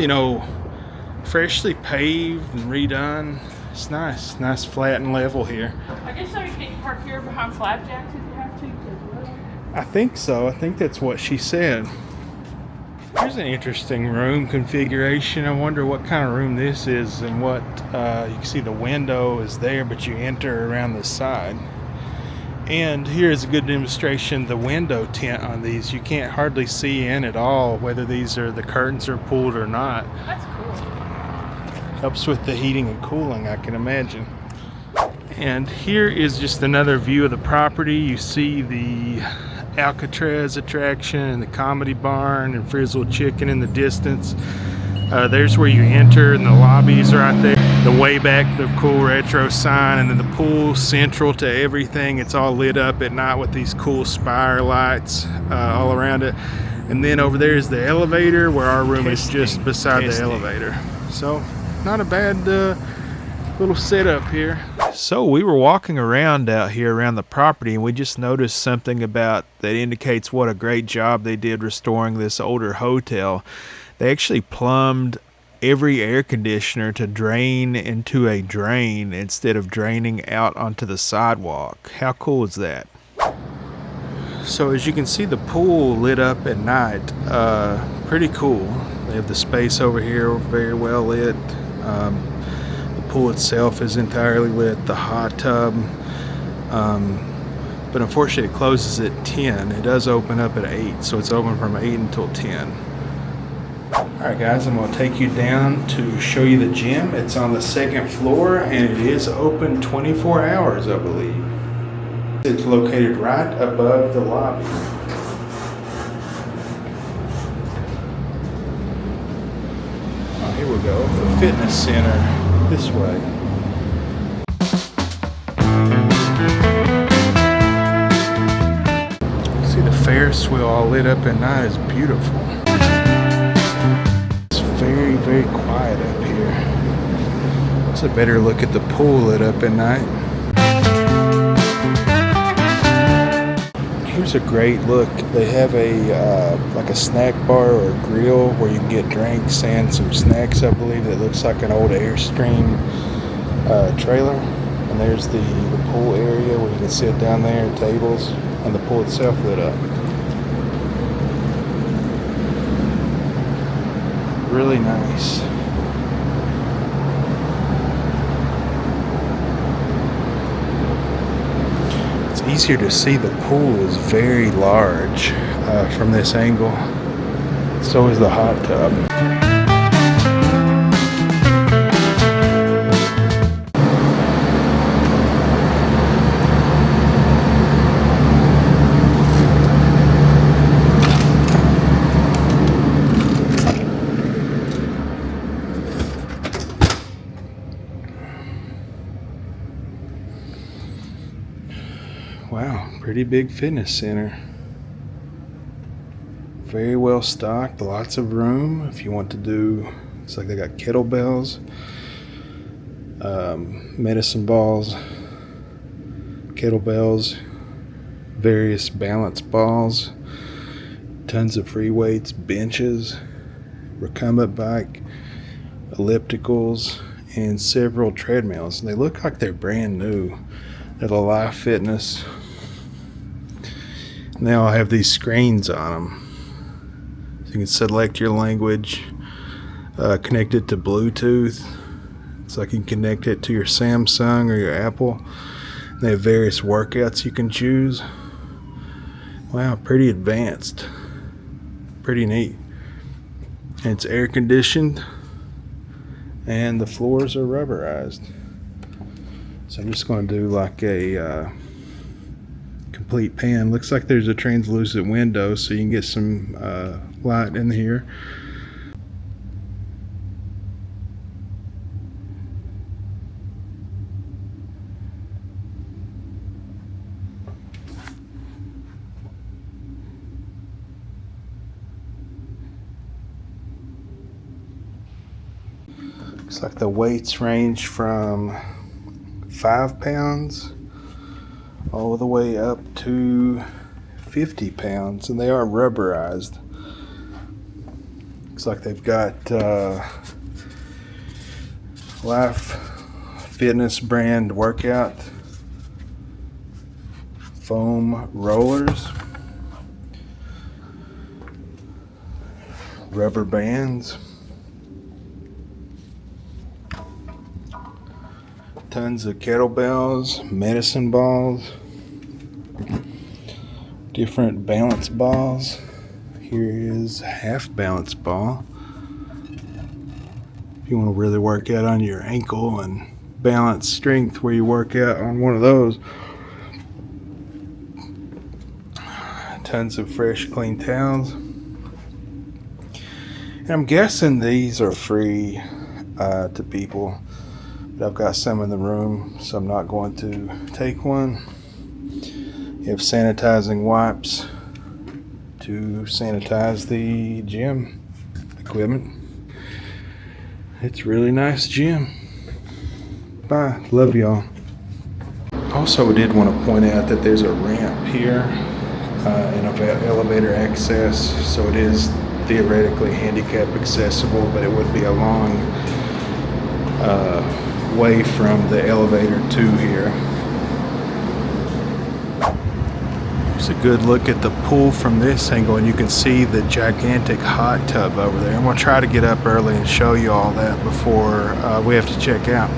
[SPEAKER 1] freshly paved and redone. It's nice flat and level here.
[SPEAKER 2] I guess so. You can park here behind Flapjacks if you have to.
[SPEAKER 1] I think so. I think that's what she said. Here's an interesting room configuration. I wonder what kind of room this is, and what you can see the window is there, but you enter around the side. And here's a good demonstration, the window tint on these. You can't hardly see in at all whether the curtains are pulled or not.
[SPEAKER 2] That's cool.
[SPEAKER 1] Helps with the heating and cooling, I can imagine. And here is just another view of the property. You see the Alcatraz attraction and the Comedy Barn and Frizzled Chicken in the distance. There's where you enter, and the lobbies right there. The Wayback, the cool retro sign, and then the pool central to everything. It's all lit up at night with these cool spire lights all around it. And then over there is the elevator, where our room is just beside the elevator. So, not a bad little setup here. So we were walking around out here around the property, and we just noticed something that indicates what a great job they did restoring this older hotel. They actually plumbed every air conditioner to drain into a drain instead of draining out onto the sidewalk. How cool is that? So as you can see, the pool lit up at night. Pretty cool. They have the space over here very well lit. The pool itself is entirely lit. The hot tub. But unfortunately it closes at 10. It does open up at 8, so it's open from 8 until 10. Alright guys, I'm going to take you down to show you the gym. It's on the 2nd floor, and it is open 24 hours, I believe. It's located right above the lobby. Oh, here we go, the fitness center this way. See the Ferris wheel all lit up at night is beautiful. Very, very quiet up here. It's a better look at the pool lit up at night. Here's a great look. They have like a snack bar or a grill where you can get drinks and some snacks, I believe. That looks like an old Airstream trailer. And there's the pool area where you can sit down there, tables, and the pool itself lit up. Really nice. It's easier to see. The pool is very large from this angle. So is the hot tub. Wow, pretty big fitness center. Very well stocked, lots of room if you want to do, it's like they got kettlebells, medicine balls, kettlebells, various balance balls, tons of free weights, benches, recumbent bike, ellipticals, and several treadmills. And they look like they're brand new at Life Fitness. And they all have these screens on them. So you can select your language, connected to Bluetooth. So you can connect it to your Samsung or your Apple. They have various workouts you can choose. Wow, pretty advanced. Pretty neat. And it's air conditioned. And the floors are rubberized. So I'm just going to do like a complete pan. Looks like there's a translucent window so you can get some light in here. Looks like the weights range from 5 pounds all the way up to 50 pounds, and they are rubberized. Looks like they've got Life Fitness brand workout foam rollers, rubber bands, tons of kettlebells, medicine balls, different balance balls. Here is half balance ball. If you want to really work out on your ankle and balance strength where you work out on one of those. Tons of fresh, clean towels. And I'm guessing these are free to people. I've got some in the room, so I'm not going to take one. You have sanitizing wipes to sanitize the gym equipment. It's a really nice gym. Bye. Love y'all. Also, I did want to point out that there's a ramp here and elevator access, so it is theoretically handicap accessible, but it would be a long way from the elevator to here. Here's a good look at the pool from this angle, and you can see the gigantic hot tub over there. I'm going to try to get up early and show you all that before we have to check out.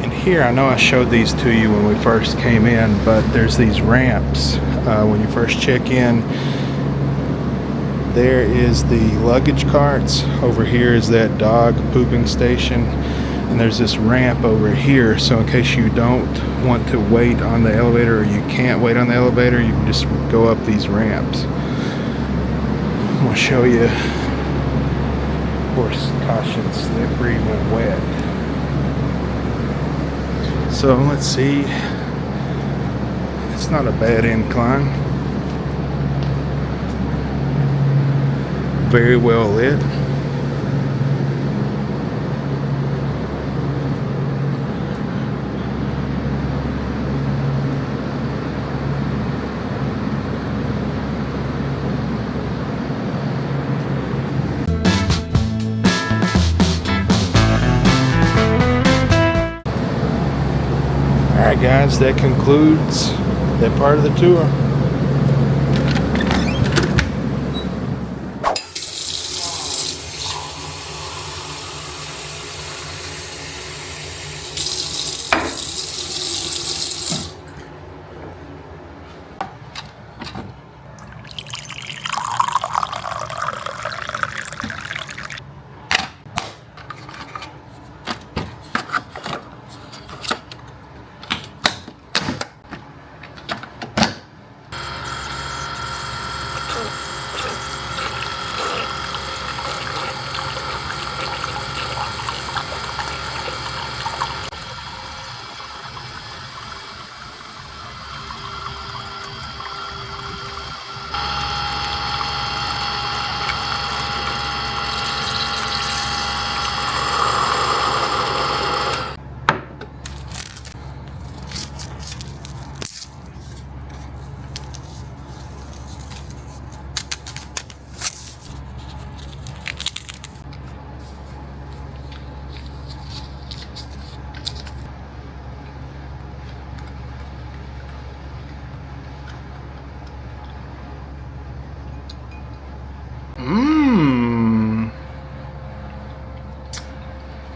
[SPEAKER 1] And here, I know I showed these to you when we first came in, but there's these ramps when you first check in. There is the luggage carts. Over here is that dog pooping station. And there's this ramp over here, so in case you don't want to wait on the elevator, or you can't wait on the elevator, you can just go up these ramps. I'm going to show you. Of course, caution, slippery when wet. So let's see. It's not a bad incline. Very well lit. Alright guys, that concludes that part of the tour.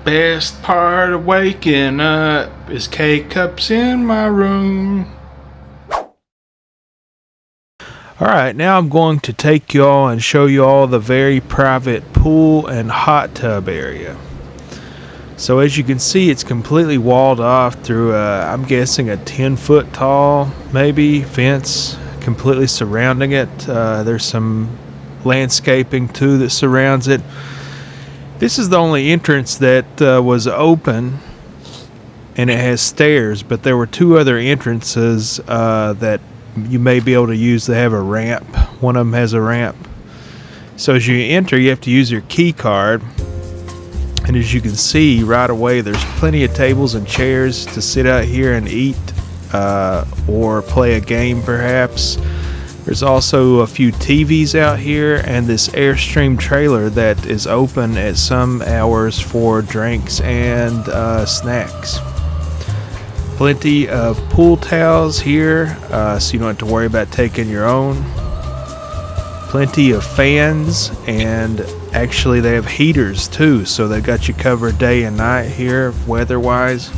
[SPEAKER 1] best part of waking up is K-cups in my room. Alright, now I'm going to take y'all and show you all the very private pool and hot tub area. So as you can see, it's completely walled off through I'm guessing a 10-foot tall maybe fence completely surrounding it. There's some landscaping too that surrounds it. This is the only entrance that was open, and it has stairs, but there were two other entrances that you may be able to use. They have a ramp. One of them has a ramp. So as you enter, you have to use your key card. And as you can see right away, there's plenty of tables and chairs to sit out here and eat or play a game perhaps. There's also a few TVs out here and this Airstream trailer that is open at some hours for drinks and snacks. Plenty of pool towels here, so you don't have to worry about taking your own. Plenty of fans, and actually they have heaters too, so they got you covered day and night here weather-wise.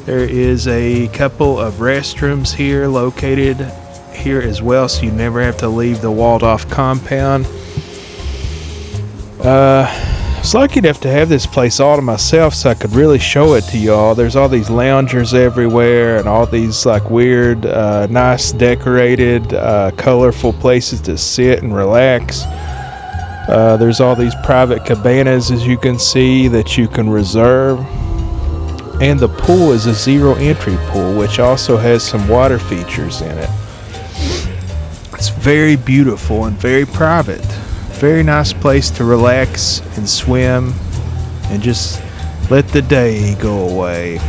[SPEAKER 1] There is a couple of restrooms here located here as well, so you never have to leave the walled-off compound. I was lucky enough to have this place all to myself so I could really show it to y'all. There's all these loungers everywhere and all these like weird, nice decorated, colorful places to sit and relax. There's all these private cabanas, as you can see, that you can reserve. And the pool is a zero entry pool, which also has some water features in it. It's very beautiful and very private. Very nice place to relax and swim and just let the day go away.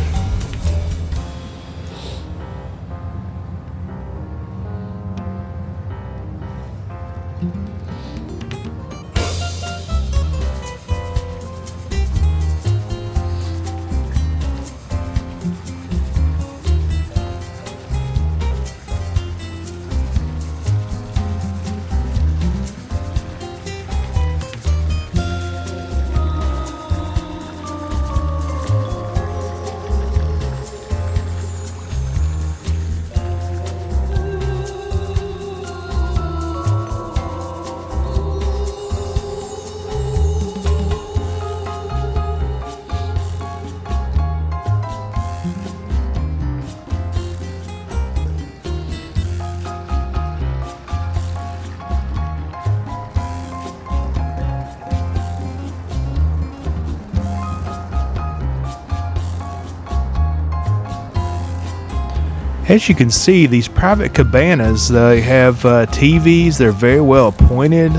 [SPEAKER 1] As you can see, these private cabanas, they have TVs. They're very well appointed.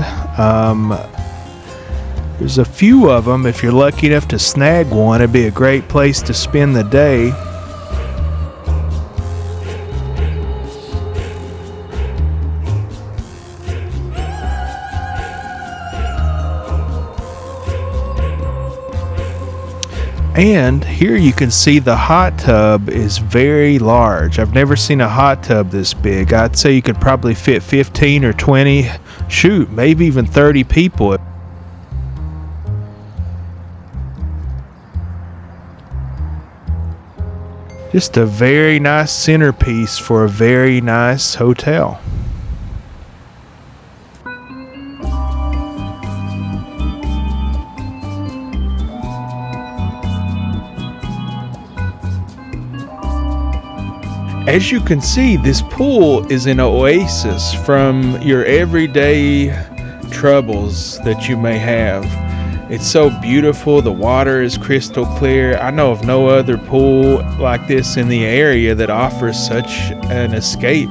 [SPEAKER 1] There's a few of them. If you're lucky enough to snag one, it'd be a great place to spend the day. And here you can see the hot tub is very large. I've never seen a hot tub this big. I'd say you could probably fit 15 or 20, shoot, maybe even 30 people. Just a very nice centerpiece for a very nice hotel. As you can see, this pool is an oasis from your everyday troubles that you may have. It's so beautiful. The water is crystal clear. I know of no other pool like this in the area that offers such an escape.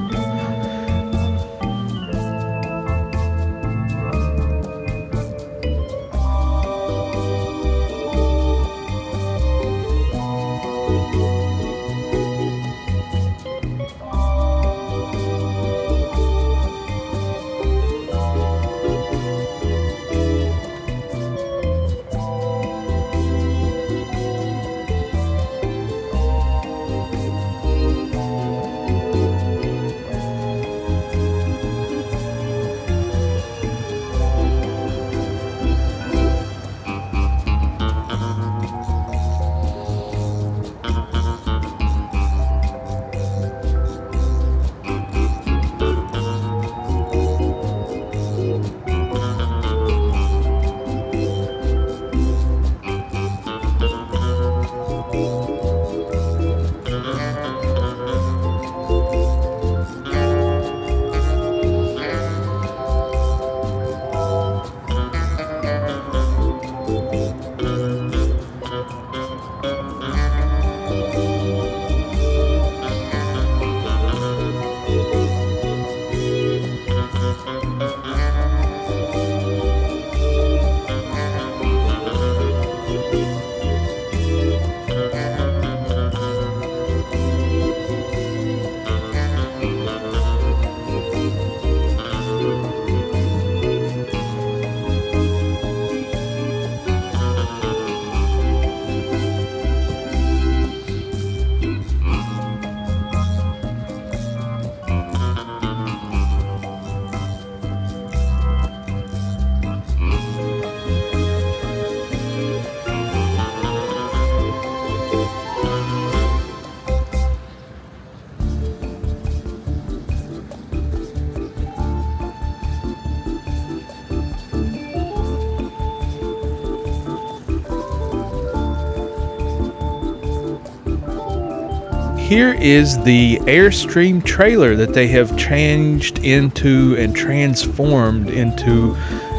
[SPEAKER 1] here is the Airstream trailer that they have changed into and transformed into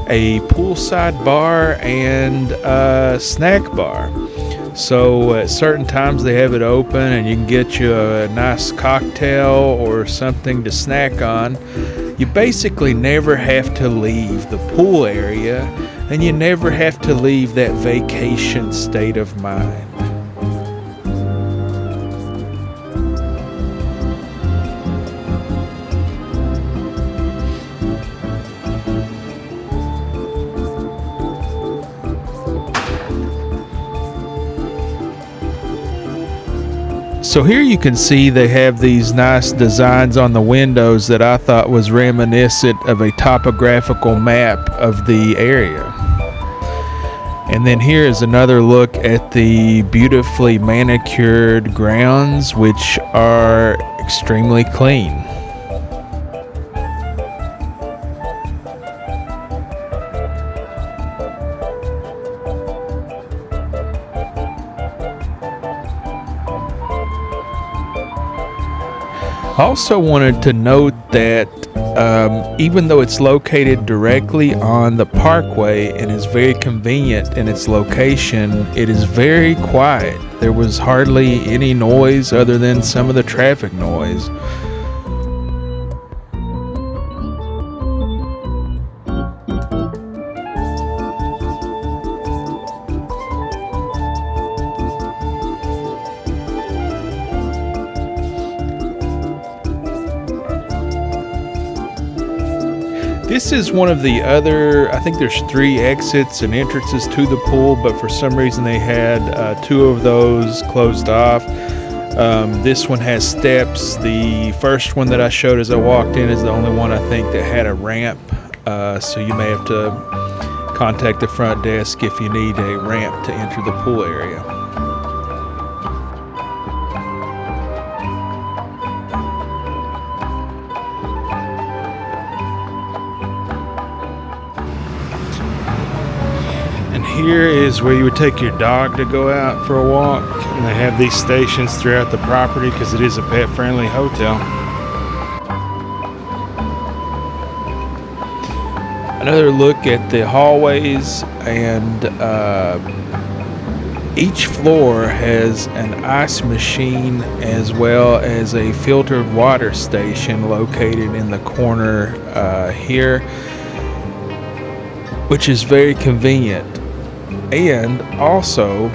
[SPEAKER 1] a poolside bar and a snack bar. So at certain times they have it open and you can get you a nice cocktail or something to snack on. You basically never have to leave the pool area, and you never have to leave that vacation state of mind. So here you can see they have these nice designs on the windows that I thought was reminiscent of a topographical map of the area. And then here is another look at the beautifully manicured grounds, which are extremely clean. Also wanted to note that even though it's located directly on the parkway and is very convenient in its location, it is very quiet. There was hardly any noise other than some of the traffic noise. This is one of the other, I think there's 3 exits and entrances to the pool, but for some reason they had 2 of those closed off. This one has steps. The first one that I showed as I walked in is the only one I think that had a ramp, so you may have to contact the front desk if you need a ramp to enter the pool area. Here is where you would take your dog to go out for a walk, and they have these stations throughout the property because it is a pet-friendly hotel. Another look at the hallways, and each floor has an ice machine as well as a filtered water station located in the corner here, which is very convenient. And also,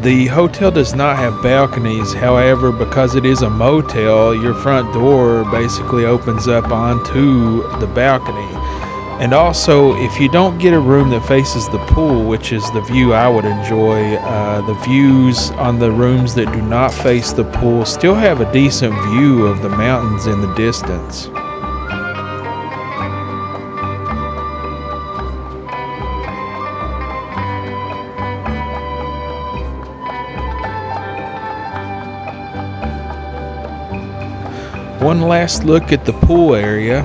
[SPEAKER 1] the hotel does not have balconies. However, because it is a motel, your front door basically opens up onto the balcony. And also, if you don't get a room that faces the pool, which is the view I would enjoy, the views on the rooms that do not face the pool still have a decent view of the mountains in the distance. One last look at the pool area,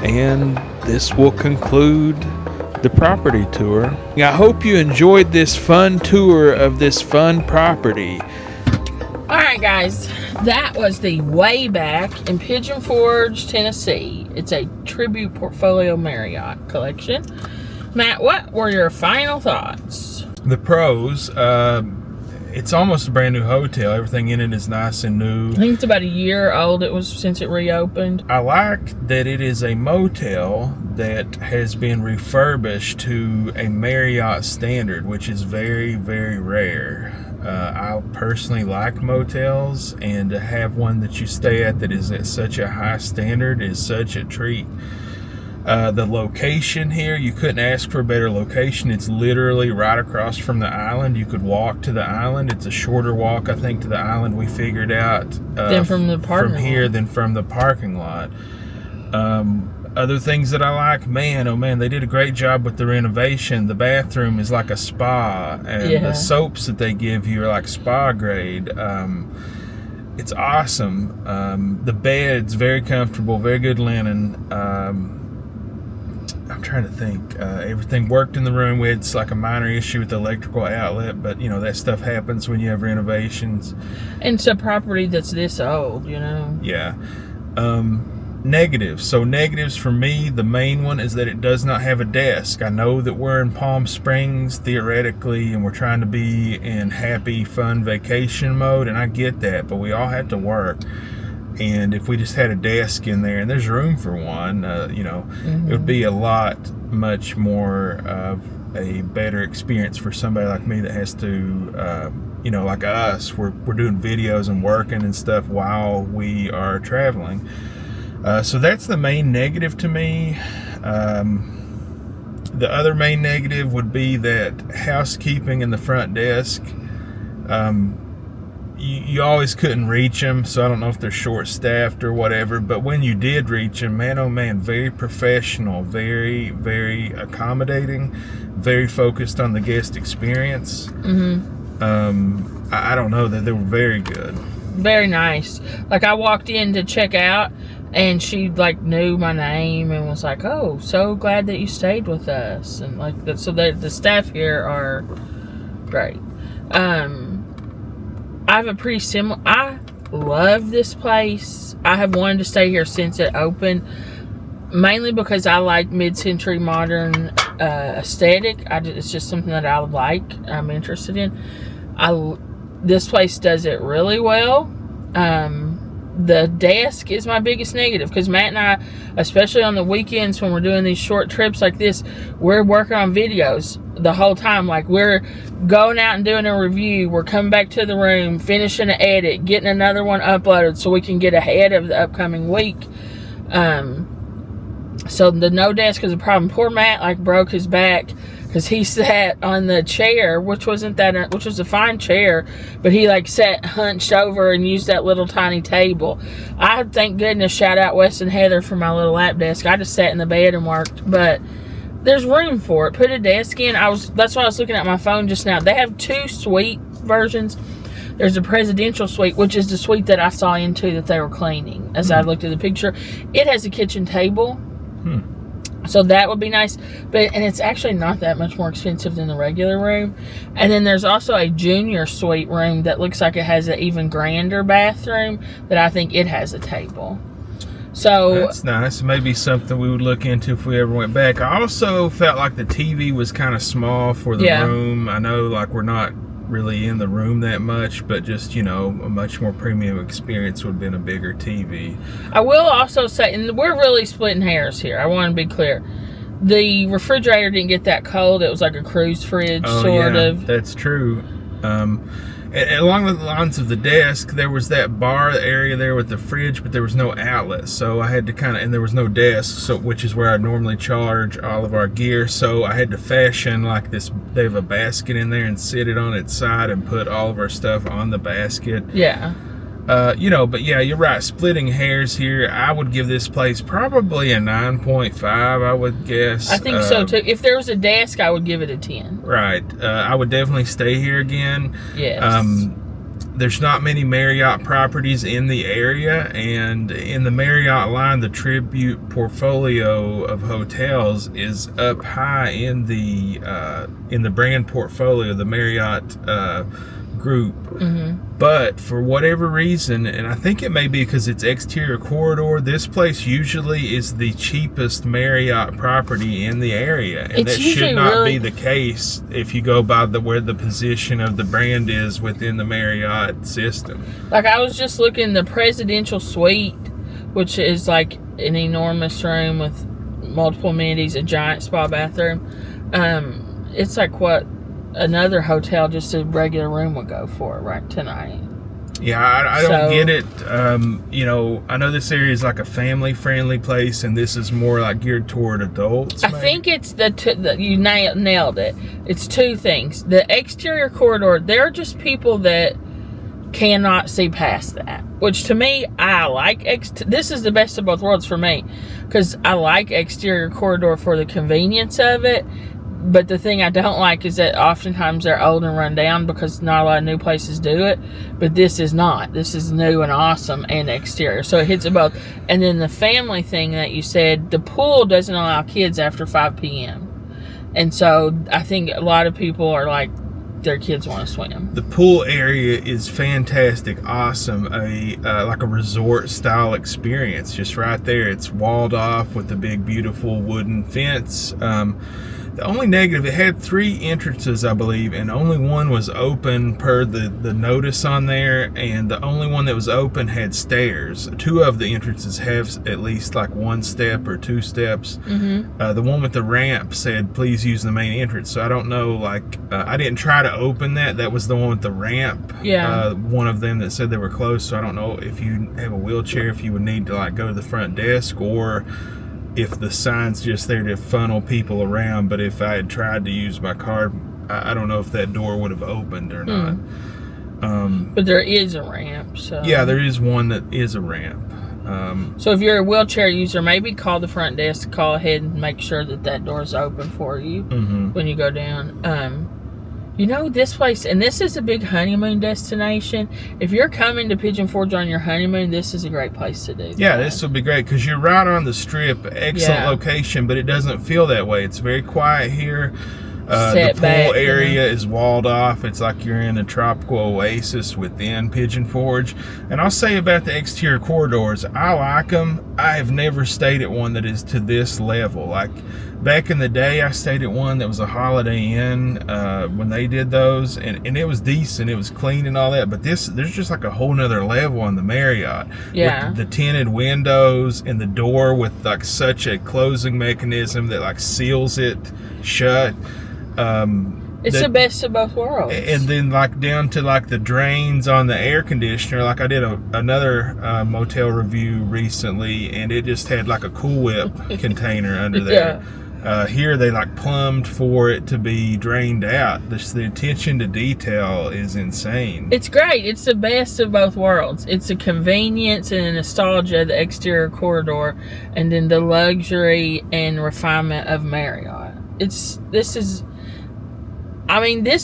[SPEAKER 1] and this will conclude the property tour. I hope you enjoyed this fun tour of this fun property.
[SPEAKER 2] Alright guys, that was the Wayback in Pigeon Forge, Tennessee. It's a Tribute Portfolio Marriott collection. Matt, what were your final thoughts?
[SPEAKER 1] The pros, it's almost a brand new hotel. Everything in it is nice and new.
[SPEAKER 2] I think it's about a year old since it reopened.
[SPEAKER 1] I like that it is a motel that has been refurbished to a Marriott standard, which is very, very rare. I personally like motels, and to have one that you stay at that is at such a high standard is such a treat. The location here, you couldn't ask for a better location. It's literally right across from the island. You could walk to the island. It's a shorter walk, I think, to the island we figured out
[SPEAKER 2] Than from the parking
[SPEAKER 1] from here than from the parking lot. Other things that I like, man, oh man, they did a great job with the renovation. The bathroom is like a spa, and the soaps that they give you are like spa grade. It's awesome. The bed's very comfortable, very good linen. I'm trying to think. Everything worked in the room. We had like a minor issue with the electrical outlet, but you know that stuff happens when you have renovations.
[SPEAKER 2] And it's a property that's this old, you know.
[SPEAKER 1] Yeah. Negatives. So negatives for me, the main one is that it does not have a desk. I know that we're in Palm Springs theoretically, and we're trying to be in happy, fun vacation mode, and I get that, but we all have to work. And if we just had a desk in there, and there's room for one, you know, it would be a lot, much more of a better experience for somebody like me that has to, you know, like us, we're doing videos and working and stuff while we are traveling. So that's the main negative to me. The other main negative would be that housekeeping in the front desk. You always couldn't reach them, so I don't know if they're short-staffed or whatever, but when you did reach them, man, oh man, very professional, very, very accommodating, very focused on the guest experience. I don't know, that they were very good.
[SPEAKER 2] Very nice. Like, I walked in to check out, and she, like, knew my name and was like, oh, so glad that you stayed with us. And, like, so the staff here are great. I have a pretty similar... I love this place. I have wanted to stay here since it opened, mainly because I like mid-century modern aesthetic. It's just something that I like, I'm interested in. This place does it really well. The desk is my biggest negative, because Matt and I, especially on the weekends when we're doing these short trips like this, we're working on videos the whole time. Like, we're going out and doing a review, we're coming back to the room, finishing an edit, getting another one uploaded so we can get ahead of the upcoming week. So the no desk is a problem. Poor Matt, like, broke his back because he sat on the chair, which was a fine chair, but he, like, sat hunched over and used that little tiny table. I, thank goodness, shout out Wes and Heather for my little lap desk. I just sat in the bed and worked, but there's room for it. Put a desk in. That's why I was looking at my phone just now. They have 2 suite versions. There's a presidential suite, which is the suite that I saw into that they were cleaning as I looked at the picture. It has a kitchen table. So that would be nice, and it's actually not that much more expensive than the regular room. And then there's also a junior suite room that looks like it has an even grander bathroom that I think it has a table. So
[SPEAKER 1] that's nice. Maybe something we would look into if we ever went back. I also felt like the TV was kind of small for the room. I know, like, we're not really in the room that much, but just, you know, a much more premium experience would have been a bigger TV. I
[SPEAKER 2] will also say, and we're really splitting hairs here, I want to be clear, the refrigerator didn't get that cold. It was like a cruise fridge, sort of.
[SPEAKER 1] That's true. Along the lines of the desk, there was that bar area there with the fridge, but there was no outlet, so I had to and there was no desk, so which is where I normally charge all of our gear, so I had to fashion like this. They have a basket in there and sit it on its side and put all of our stuff on the basket.
[SPEAKER 2] Yeah.
[SPEAKER 1] You know, but yeah, you're right. Splitting hairs here, I would give this place probably a 9.5, I would guess.
[SPEAKER 2] I think so too. If there was a desk, I would give it a 10.
[SPEAKER 1] Right. I would definitely stay here again.
[SPEAKER 2] Yes.
[SPEAKER 1] There's not many Marriott properties in the area, and in the Marriott line, the Tribute portfolio of hotels is up high in the brand portfolio, the Marriott group. But for whatever reason, and I think it may be because it's exterior corridor, this place usually is the cheapest Marriott property in the area, and that should not be the case if you go by where the position of the brand is within the Marriott system.
[SPEAKER 2] Like, I was just looking, the presidential suite, which is like an enormous room with multiple amenities, a giant spa bathroom, it's like what another hotel, just a regular room, would go for right tonight.
[SPEAKER 1] Yeah, I don't get it. You know, I know this area is like a family-friendly place, and this is more like geared toward adults.
[SPEAKER 2] I think it's you nailed it. It's 2 things. The exterior corridor, there are just people that cannot see past that, which to me, I like. This is the best of both worlds for me, because I like exterior corridor for the convenience of it. But the thing I don't like is that oftentimes they're old and run down because not a lot of new places do it. But this is not. This is new and awesome and exterior. So it hits it both. And then the family thing that you said, the pool doesn't allow kids after 5 p.m. And so I think a lot of people are like, their kids want to swim.
[SPEAKER 1] The pool area is fantastic, awesome, like a resort style experience. Just right there, it's walled off with a big, beautiful wooden fence. The only negative, it had 3 entrances, I believe, and only one was open per the notice on there, and the only one that was open had stairs. 2 of the entrances have at least like 1 step or 2 steps. The one with the ramp said, please use the main entrance. So I don't know, like, I didn't try to open that. That was the one with the ramp.
[SPEAKER 2] Yeah.
[SPEAKER 1] One of them that said they were closed, so I don't know if you have a wheelchair, if you would need to like go to the front desk, or if the sign's just there to funnel people around. But if I had tried to use my card, I don't know if that door would have opened or not.
[SPEAKER 2] But there is a ramp, so...
[SPEAKER 1] Yeah, there is one that is a ramp.
[SPEAKER 2] So if you're a wheelchair user, maybe call the front desk, call ahead and make sure that door's open for you when you go down. You know, this place, and this is a big honeymoon destination. If you're coming to Pigeon Forge on your honeymoon, this is a great place to do.
[SPEAKER 1] Yeah, this will be great because you're right on the strip. Excellent location, but it doesn't feel that way. It's very quiet here. The pool area is walled off. It's like you're in a tropical oasis within Pigeon Forge. And I'll say about the exterior corridors, I like them. I have never stayed at one that is to this level. Like back in the day, I stayed at one that was a Holiday Inn when they did those, and it was decent. It was clean and all that. But there's just like a whole nother level on the Marriott.
[SPEAKER 2] Yeah.
[SPEAKER 1] With the tinted windows and the door with like such a closing mechanism that like seals it shut.
[SPEAKER 2] It's the best of both worlds.
[SPEAKER 1] And then like down to like the drains on the air conditioner. Like I did another motel review recently, and it just had like a Cool Whip container under there. Here they like plumbed for it to be drained out. The attention to detail is insane.
[SPEAKER 2] It's great. It's the best of both worlds. It's the convenience and the nostalgia of the exterior corridor, and then the luxury and refinement of Marriott. This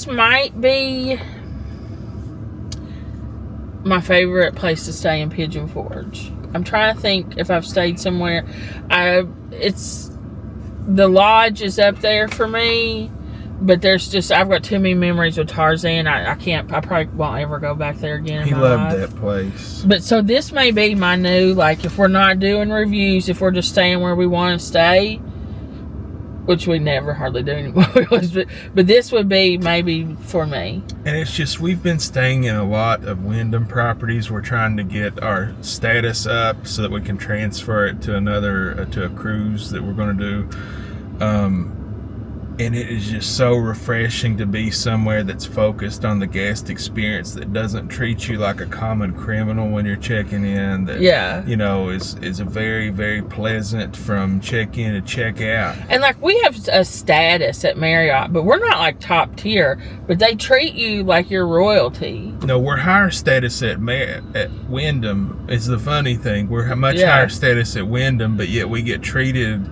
[SPEAKER 2] might be my favorite place to stay in Pigeon Forge. I'm trying to think if I've stayed somewhere. The lodge is up there for me, but I've got too many memories with Tarzan. I probably won't ever go back there again.
[SPEAKER 1] He loved that place.
[SPEAKER 2] But so this may be my new, like, if we're not doing reviews, if we're just staying where we want to stay, which we never hardly do anymore. But this would be maybe for me.
[SPEAKER 1] And it's just, we've been staying in a lot of Wyndham properties. We're trying to get our status up so that we can transfer it to to a cruise that we're going to do. And it is just so refreshing to be somewhere that's focused on the guest experience, that doesn't treat you like a common criminal when you're checking in. That, is a very, very pleasant from check in to check out.
[SPEAKER 2] And like, we have a status at Marriott, but we're not like top tier, but they treat you like you're royalty.
[SPEAKER 1] No, we're higher status at Wyndham. Is the funny thing. We're much higher status at Wyndham, but yet we get treated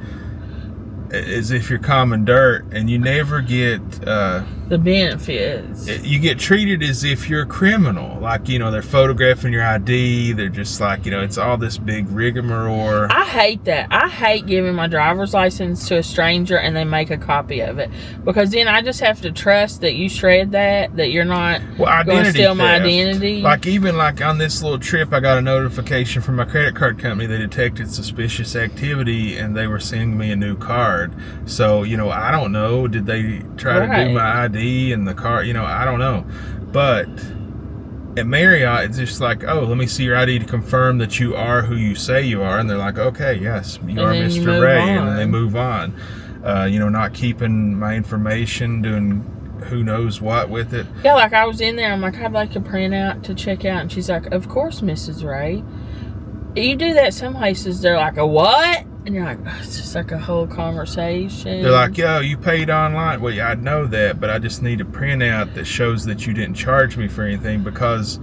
[SPEAKER 1] as if you're common dirt, and you never get
[SPEAKER 2] the benefits.
[SPEAKER 1] You get treated as if you're a criminal. Like, they're photographing your ID. They're just like, it's all this big rigmarole.
[SPEAKER 2] I hate that. I hate giving my driver's license to a stranger and they make a copy of it, because then I just have to trust that you shred that you're not going to steal my identity.
[SPEAKER 1] Like, even like on this little trip, I got a notification from my credit card company. They detected suspicious activity and they were sending me a new card. So, I don't know. Did they try to do my ID and the car? I don't know. But at Marriott, it's just like, oh, let me see your ID to confirm that you are who you say you are. And they're like, okay, yes, you are Mr. Ray. And then they move on. Not keeping my information, doing who knows what with it.
[SPEAKER 2] Yeah, like I was in there. I'm like, I'd like a printout to check out. And she's like, of course, Mrs. Ray. You do that some places, they're like, a what? And you're like, oh, it's just like a whole conversation.
[SPEAKER 1] They're like, yo, you paid online. Well, yeah, I know that, but I just need a printout that shows that you didn't charge me for anything, because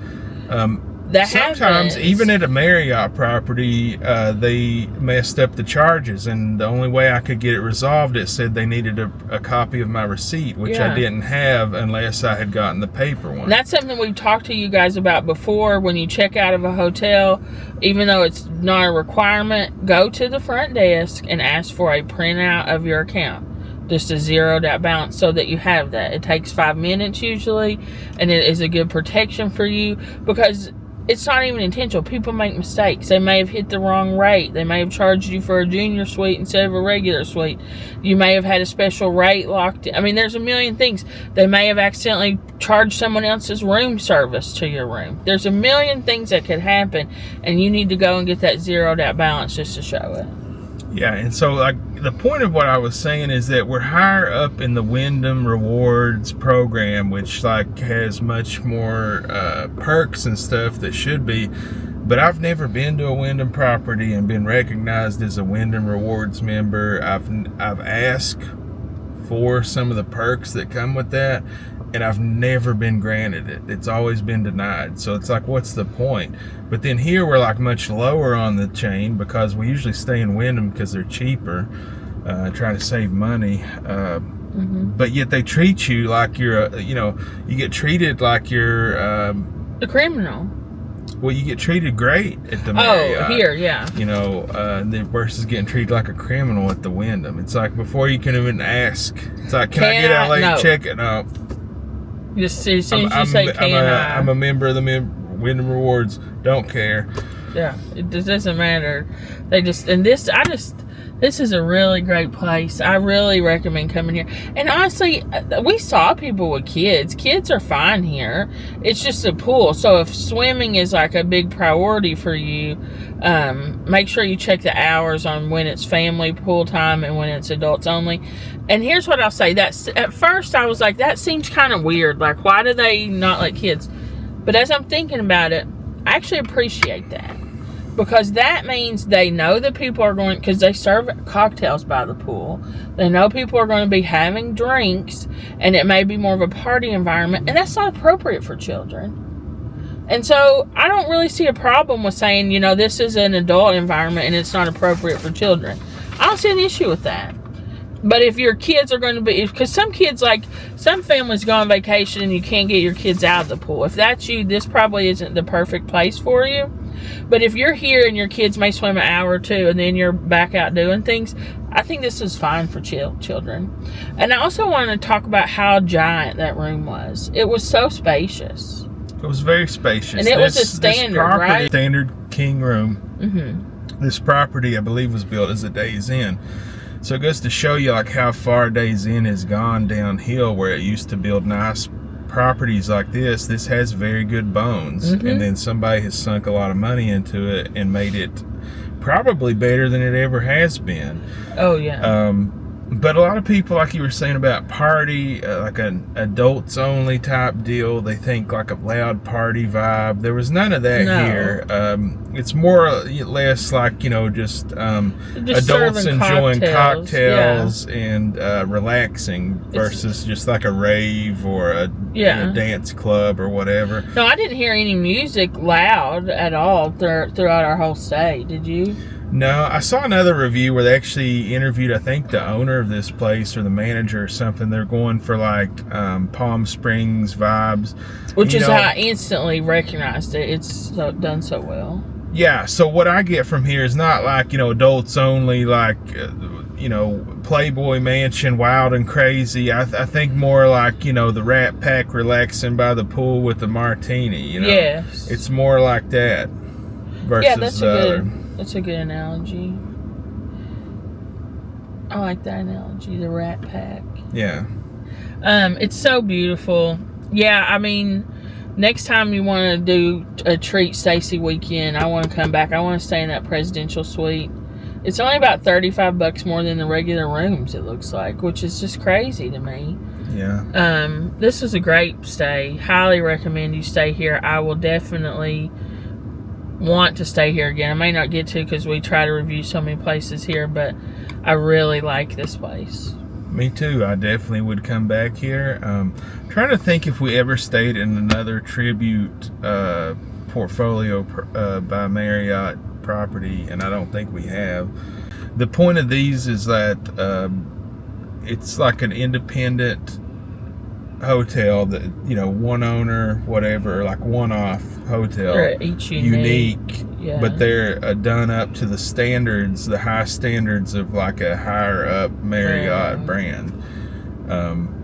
[SPEAKER 2] That
[SPEAKER 1] sometimes,
[SPEAKER 2] happens.
[SPEAKER 1] even at a Marriott property, they messed up the charges, and the only way I could get it resolved, it said they needed a copy of my receipt, which I didn't have unless I had gotten the paper one.
[SPEAKER 2] And that's something we've talked to you guys about before. When you check out of a hotel, even though it's not a requirement, go to the front desk and ask for a printout of your account. Just a zeroed out balance so that you have that. It takes 5 minutes usually, and it is a good protection for you because it's not even intentional. People make mistakes. They may have hit the wrong rate. They may have charged you for a junior suite instead of a regular suite. You may have had a special rate locked in. I mean, there's a million things. They may have accidentally charged someone else's room service to your room. There's a million things that could happen, and you need to go and get that zeroed out balance just to show it.
[SPEAKER 1] Yeah, and so like the point of what I was saying is that we're higher up in the Wyndham Rewards program, which like has much more perks and stuff that should be. But I've never been to a Wyndham property and been recognized as a Wyndham Rewards member. I've asked for some of the perks that come with that, and I've never been granted it. It's always been denied. So it's like, what's the point? But then here we're like much lower on the chain because we usually stay in Wyndham because they're cheaper, trying to save money. But yet they treat you like you're, you get treated like you're
[SPEAKER 2] a criminal.
[SPEAKER 1] Well, you get treated great at the Marriott.
[SPEAKER 2] Oh, here, yeah.
[SPEAKER 1] Versus getting treated like a criminal at the Wyndham. It's like before you can even ask. It's like, can I get a late check-in? No.
[SPEAKER 2] Just as soon as you say,
[SPEAKER 1] I'm a member of the Wyndham Rewards. Don't care.
[SPEAKER 2] Yeah, it just doesn't matter. This is a really great place. I really recommend coming here. And honestly, we saw people with kids. Kids are fine here. It's just a pool. So if swimming is like a big priority for you, make sure you check the hours on when it's family pool time and when it's adults only. And here's what I'll say. At first I was like, that seems kind of weird. Like, why do they not let kids? But as I'm thinking about it, I actually appreciate that. Because that means they know that people are going, because they serve cocktails by the pool. They know people are going to be having drinks, and it may be more of a party environment, and that's not appropriate for children. And so I don't really see a problem with saying, this is an adult environment and it's not appropriate for children. I don't see an issue with that. But if your kids are going to be, because some kids, like some families go on vacation and you can't get your kids out of the pool. If that's you, this probably isn't the perfect place for you. But if you're here and your kids may swim an hour or two and then you're back out doing things, I think this is fine for children. And I also wanted to talk about how giant that room was. It was so spacious.
[SPEAKER 1] It was very spacious.
[SPEAKER 2] And it was a standard, right?
[SPEAKER 1] Standard king room.
[SPEAKER 2] Mm-hmm.
[SPEAKER 1] This property, I believe, was built as a Days Inn. So it goes to show you like how far Days Inn has gone downhill, where it used to build nice properties like this. This has very good bones.
[SPEAKER 2] Mm-hmm.
[SPEAKER 1] And then somebody has sunk a lot of money into it and made it probably better than it ever has been.
[SPEAKER 2] Oh, yeah.
[SPEAKER 1] But a lot of people, like you were saying about party, like an adults only type deal, they think like a loud party vibe. There was none of that here. It's more or less like, just adults enjoying cocktails and relaxing versus just like a rave or a dance club or whatever.
[SPEAKER 2] No, I didn't hear any music loud at all throughout our whole stay. Did you?
[SPEAKER 1] No, I saw another review where they actually interviewed, I think, the owner of this place or the manager or something. They're going for like Palm Springs vibes.
[SPEAKER 2] Which is how I instantly recognized it. It's done so well.
[SPEAKER 1] Yeah, so what I get from here is not like, adults only, like, Playboy Mansion, wild and crazy. I think more like, the Rat Pack relaxing by the pool with the martini,
[SPEAKER 2] Yes.
[SPEAKER 1] It's more like that versus
[SPEAKER 2] That's a good analogy. I like that analogy, the Rat Pack.
[SPEAKER 1] Yeah.
[SPEAKER 2] It's so beautiful. Yeah, I mean, next time you want to do a treat Staci weekend, I want to come back. I want to stay in that presidential suite. It's only about $35 more than the regular rooms, it looks like, which is just crazy to me.
[SPEAKER 1] Yeah.
[SPEAKER 2] This is a great stay. Highly recommend you stay here. I will definitely want to stay here again. I may not get to because we try to review so many places here, but I really like this place.
[SPEAKER 1] Me too. I definitely would come back here. Trying to think if we ever stayed in another tribute
[SPEAKER 4] portfolio by Marriott property, and I don't think we have. The point of these is that it's like an independent hotel that, you know, one owner, whatever, like one-off hotel.
[SPEAKER 2] They're each unique. Yeah.
[SPEAKER 4] But they're done up to the standards, the high standards of like a higher up Marriott brand.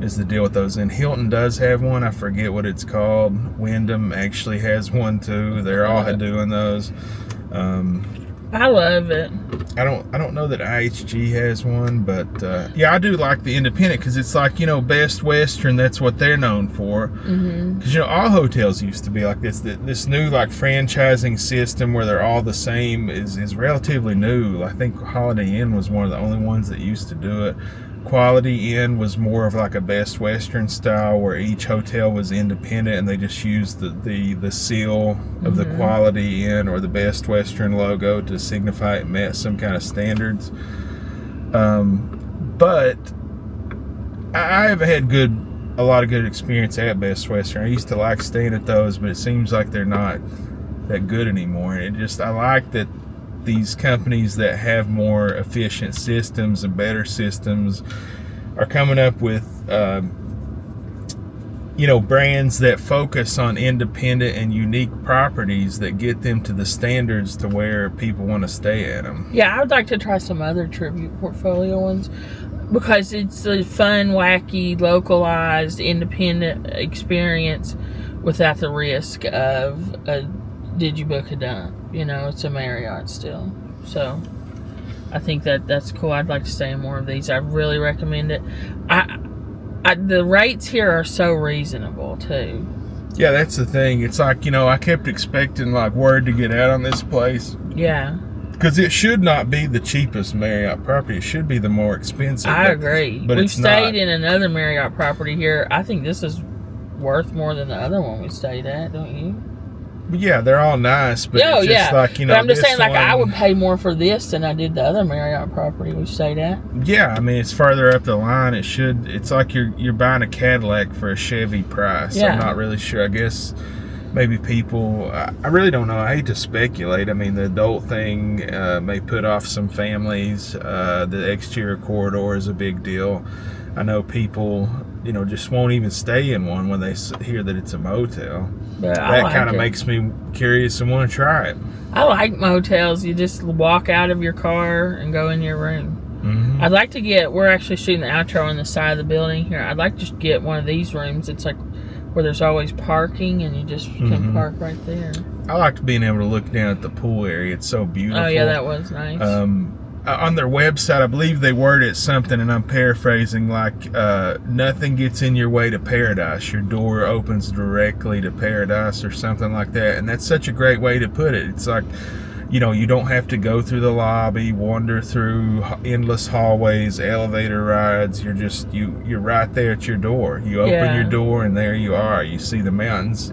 [SPEAKER 4] Is the deal with those. And Hilton does have one. I forget what it's called. Wyndham actually has one too. They're all doing those.
[SPEAKER 2] I love it.
[SPEAKER 4] I don't know that IHG has one, but yeah, I do like the independent because it's like, you know, Best Western. That's what they're known for. Because you know, all hotels used to be like this. This new like franchising system where they're all the same is relatively new. I think Holiday Inn was one of the only ones that used to do it. Quality Inn was more of like a Best Western style where each hotel was independent and they just used the seal of the Quality Inn or the Best Western logo to signify it met some kind of standards. But I have had a lot of good experience at Best Western. I used to like staying at those, but it seems like they're not that good anymore. And I like that these companies that have more efficient systems and better systems are coming up with you know, brands that focus on independent and unique properties that get them to the standards to where people want to stay at them.
[SPEAKER 2] Yeah, I would like to try some other Tribute portfolio ones because it's a fun, wacky, localized, independent experience without the risk of did you book a dump? You know, it's a Marriott still. So I think that's cool. I'd like to stay in more of these. I really recommend it. The rates here are so reasonable too.
[SPEAKER 4] Yeah, that's the thing. It's like, you know, I kept expecting like word to get out on this place.
[SPEAKER 2] Yeah.
[SPEAKER 4] Because it should not be the cheapest Marriott property. It should be the more expensive.
[SPEAKER 2] I agree.
[SPEAKER 4] But
[SPEAKER 2] We've
[SPEAKER 4] it's
[SPEAKER 2] stayed
[SPEAKER 4] not.
[SPEAKER 2] in another Marriott property here. I think this is worth more than the other one we stayed at, don't you?
[SPEAKER 4] But yeah, they're all nice, but it's just like, you know,
[SPEAKER 2] but I'm just
[SPEAKER 4] this
[SPEAKER 2] saying, like,
[SPEAKER 4] one,
[SPEAKER 2] I would pay more for this than I did the other Marriott property we stayed at.
[SPEAKER 4] Yeah, I mean, it's farther up the line. It's like you're buying a Cadillac for a Chevy price.
[SPEAKER 2] Yeah.
[SPEAKER 4] I'm not really sure. I guess maybe people, I really don't know. I hate to speculate. I mean, the adult thing may put off some families. The exterior corridor is a big deal. I know people, you know, just won't even stay in one when they hear that it's a motel.
[SPEAKER 2] But
[SPEAKER 4] that kind of makes me curious and want to try it.
[SPEAKER 2] I like motels. You just walk out of your car and go in your room. I'd like to we're actually shooting the outro on the side of the building here. I'd like to get one of these rooms. It's like where there's always parking and you just can park right there.
[SPEAKER 4] I liked being able to look down at the pool area. It's so beautiful.
[SPEAKER 2] Oh yeah, that was nice.
[SPEAKER 4] On their website, I believe they worded it something, and I'm paraphrasing, like, nothing gets in your way to paradise. Your door opens directly to paradise or something like that. And that's such a great way to put it. It's like, you know, you don't have to go through the lobby, wander through endless hallways, elevator rides. You're right there at your door. You open your door and there you are. You see the mountains.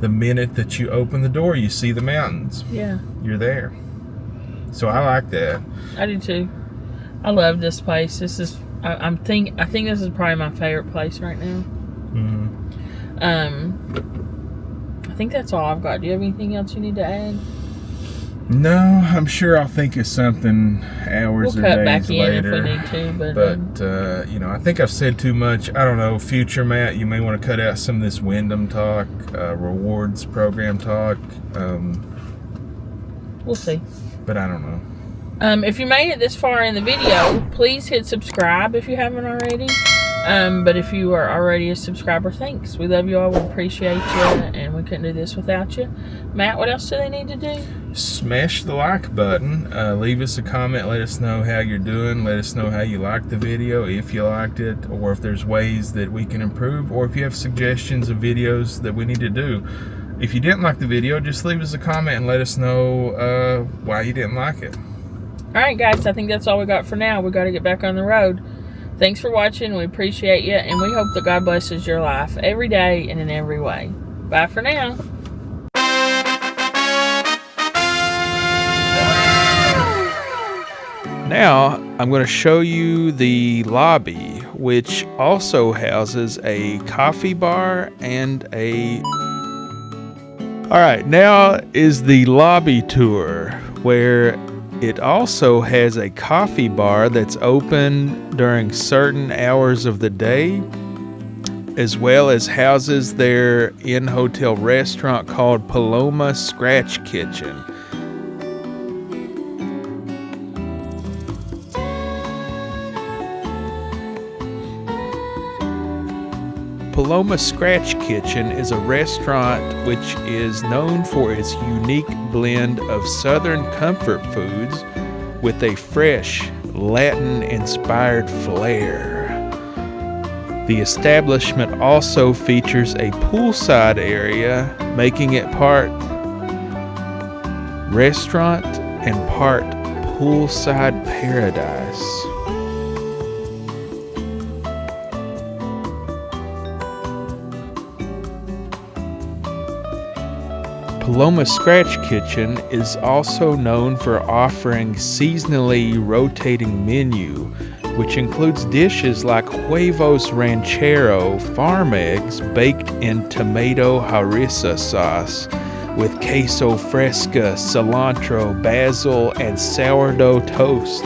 [SPEAKER 4] The minute that you open the door, you see the mountains.
[SPEAKER 2] Yeah.
[SPEAKER 4] You're there. So I like that.
[SPEAKER 2] I do too. I love this place. This is I think this is probably my favorite place right now. I think that's all I've got. Do you have anything else you need to add?
[SPEAKER 4] No, I'm sure I'll think of something hours or days later. We'll cut back in if we need to, but you know, I think I've said too much. I don't know. Future Matt, you may want to cut out some of this Wyndham talk, rewards program talk.
[SPEAKER 2] We'll see.
[SPEAKER 4] But I don't know.
[SPEAKER 2] If you made it this far in the video, please hit subscribe if you haven't already. But if you are already a subscriber, thanks. We love you all. We appreciate you, and we couldn't do this without you. Matt, what else do they need to do?
[SPEAKER 4] Smash the like button. Leave us a comment. Let us know how you're doing. Let us know how you liked the video, if you liked it, or if there's ways that we can improve, or if you have suggestions of videos that we need to do. If you didn't like the video, just leave us a comment and let us know why you didn't like it.
[SPEAKER 2] Alright guys, I think that's all we got for now. We got to get back on the road. Thanks for watching. We appreciate you, and we hope that God blesses your life every day and in every way. Bye for now.
[SPEAKER 4] Now, I'm going to show you the lobby, which also houses a coffee bar and a
[SPEAKER 1] All right, now is the lobby tour, where it also has a coffee bar that's open during certain hours of the day, as well as houses their in-hotel restaurant called Paloma Scratch Kitchen. Paloma Scratch Kitchen is a restaurant which is known for its unique blend of Southern comfort foods with a fresh, Latin-inspired flair. The establishment also features a poolside area, making it part restaurant and part poolside paradise. Paloma Scratch Kitchen is also known for offering seasonally rotating menu, which includes dishes like huevos ranchero farm eggs baked in tomato harissa sauce with queso fresca, cilantro, basil, and sourdough toast.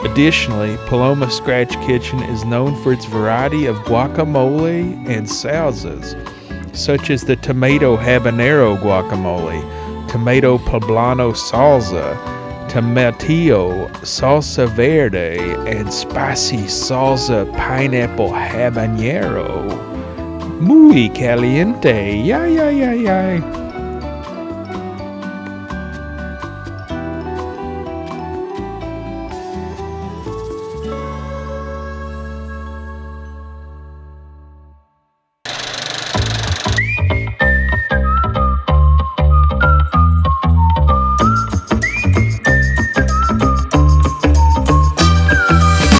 [SPEAKER 1] Additionally, Paloma Scratch Kitchen is known for its variety of guacamole and salsas, such as the tomato habanero guacamole, tomato poblano salsa, tomatillo salsa verde, and spicy salsa pineapple habanero. Muy caliente, yay, yay, yay, yay.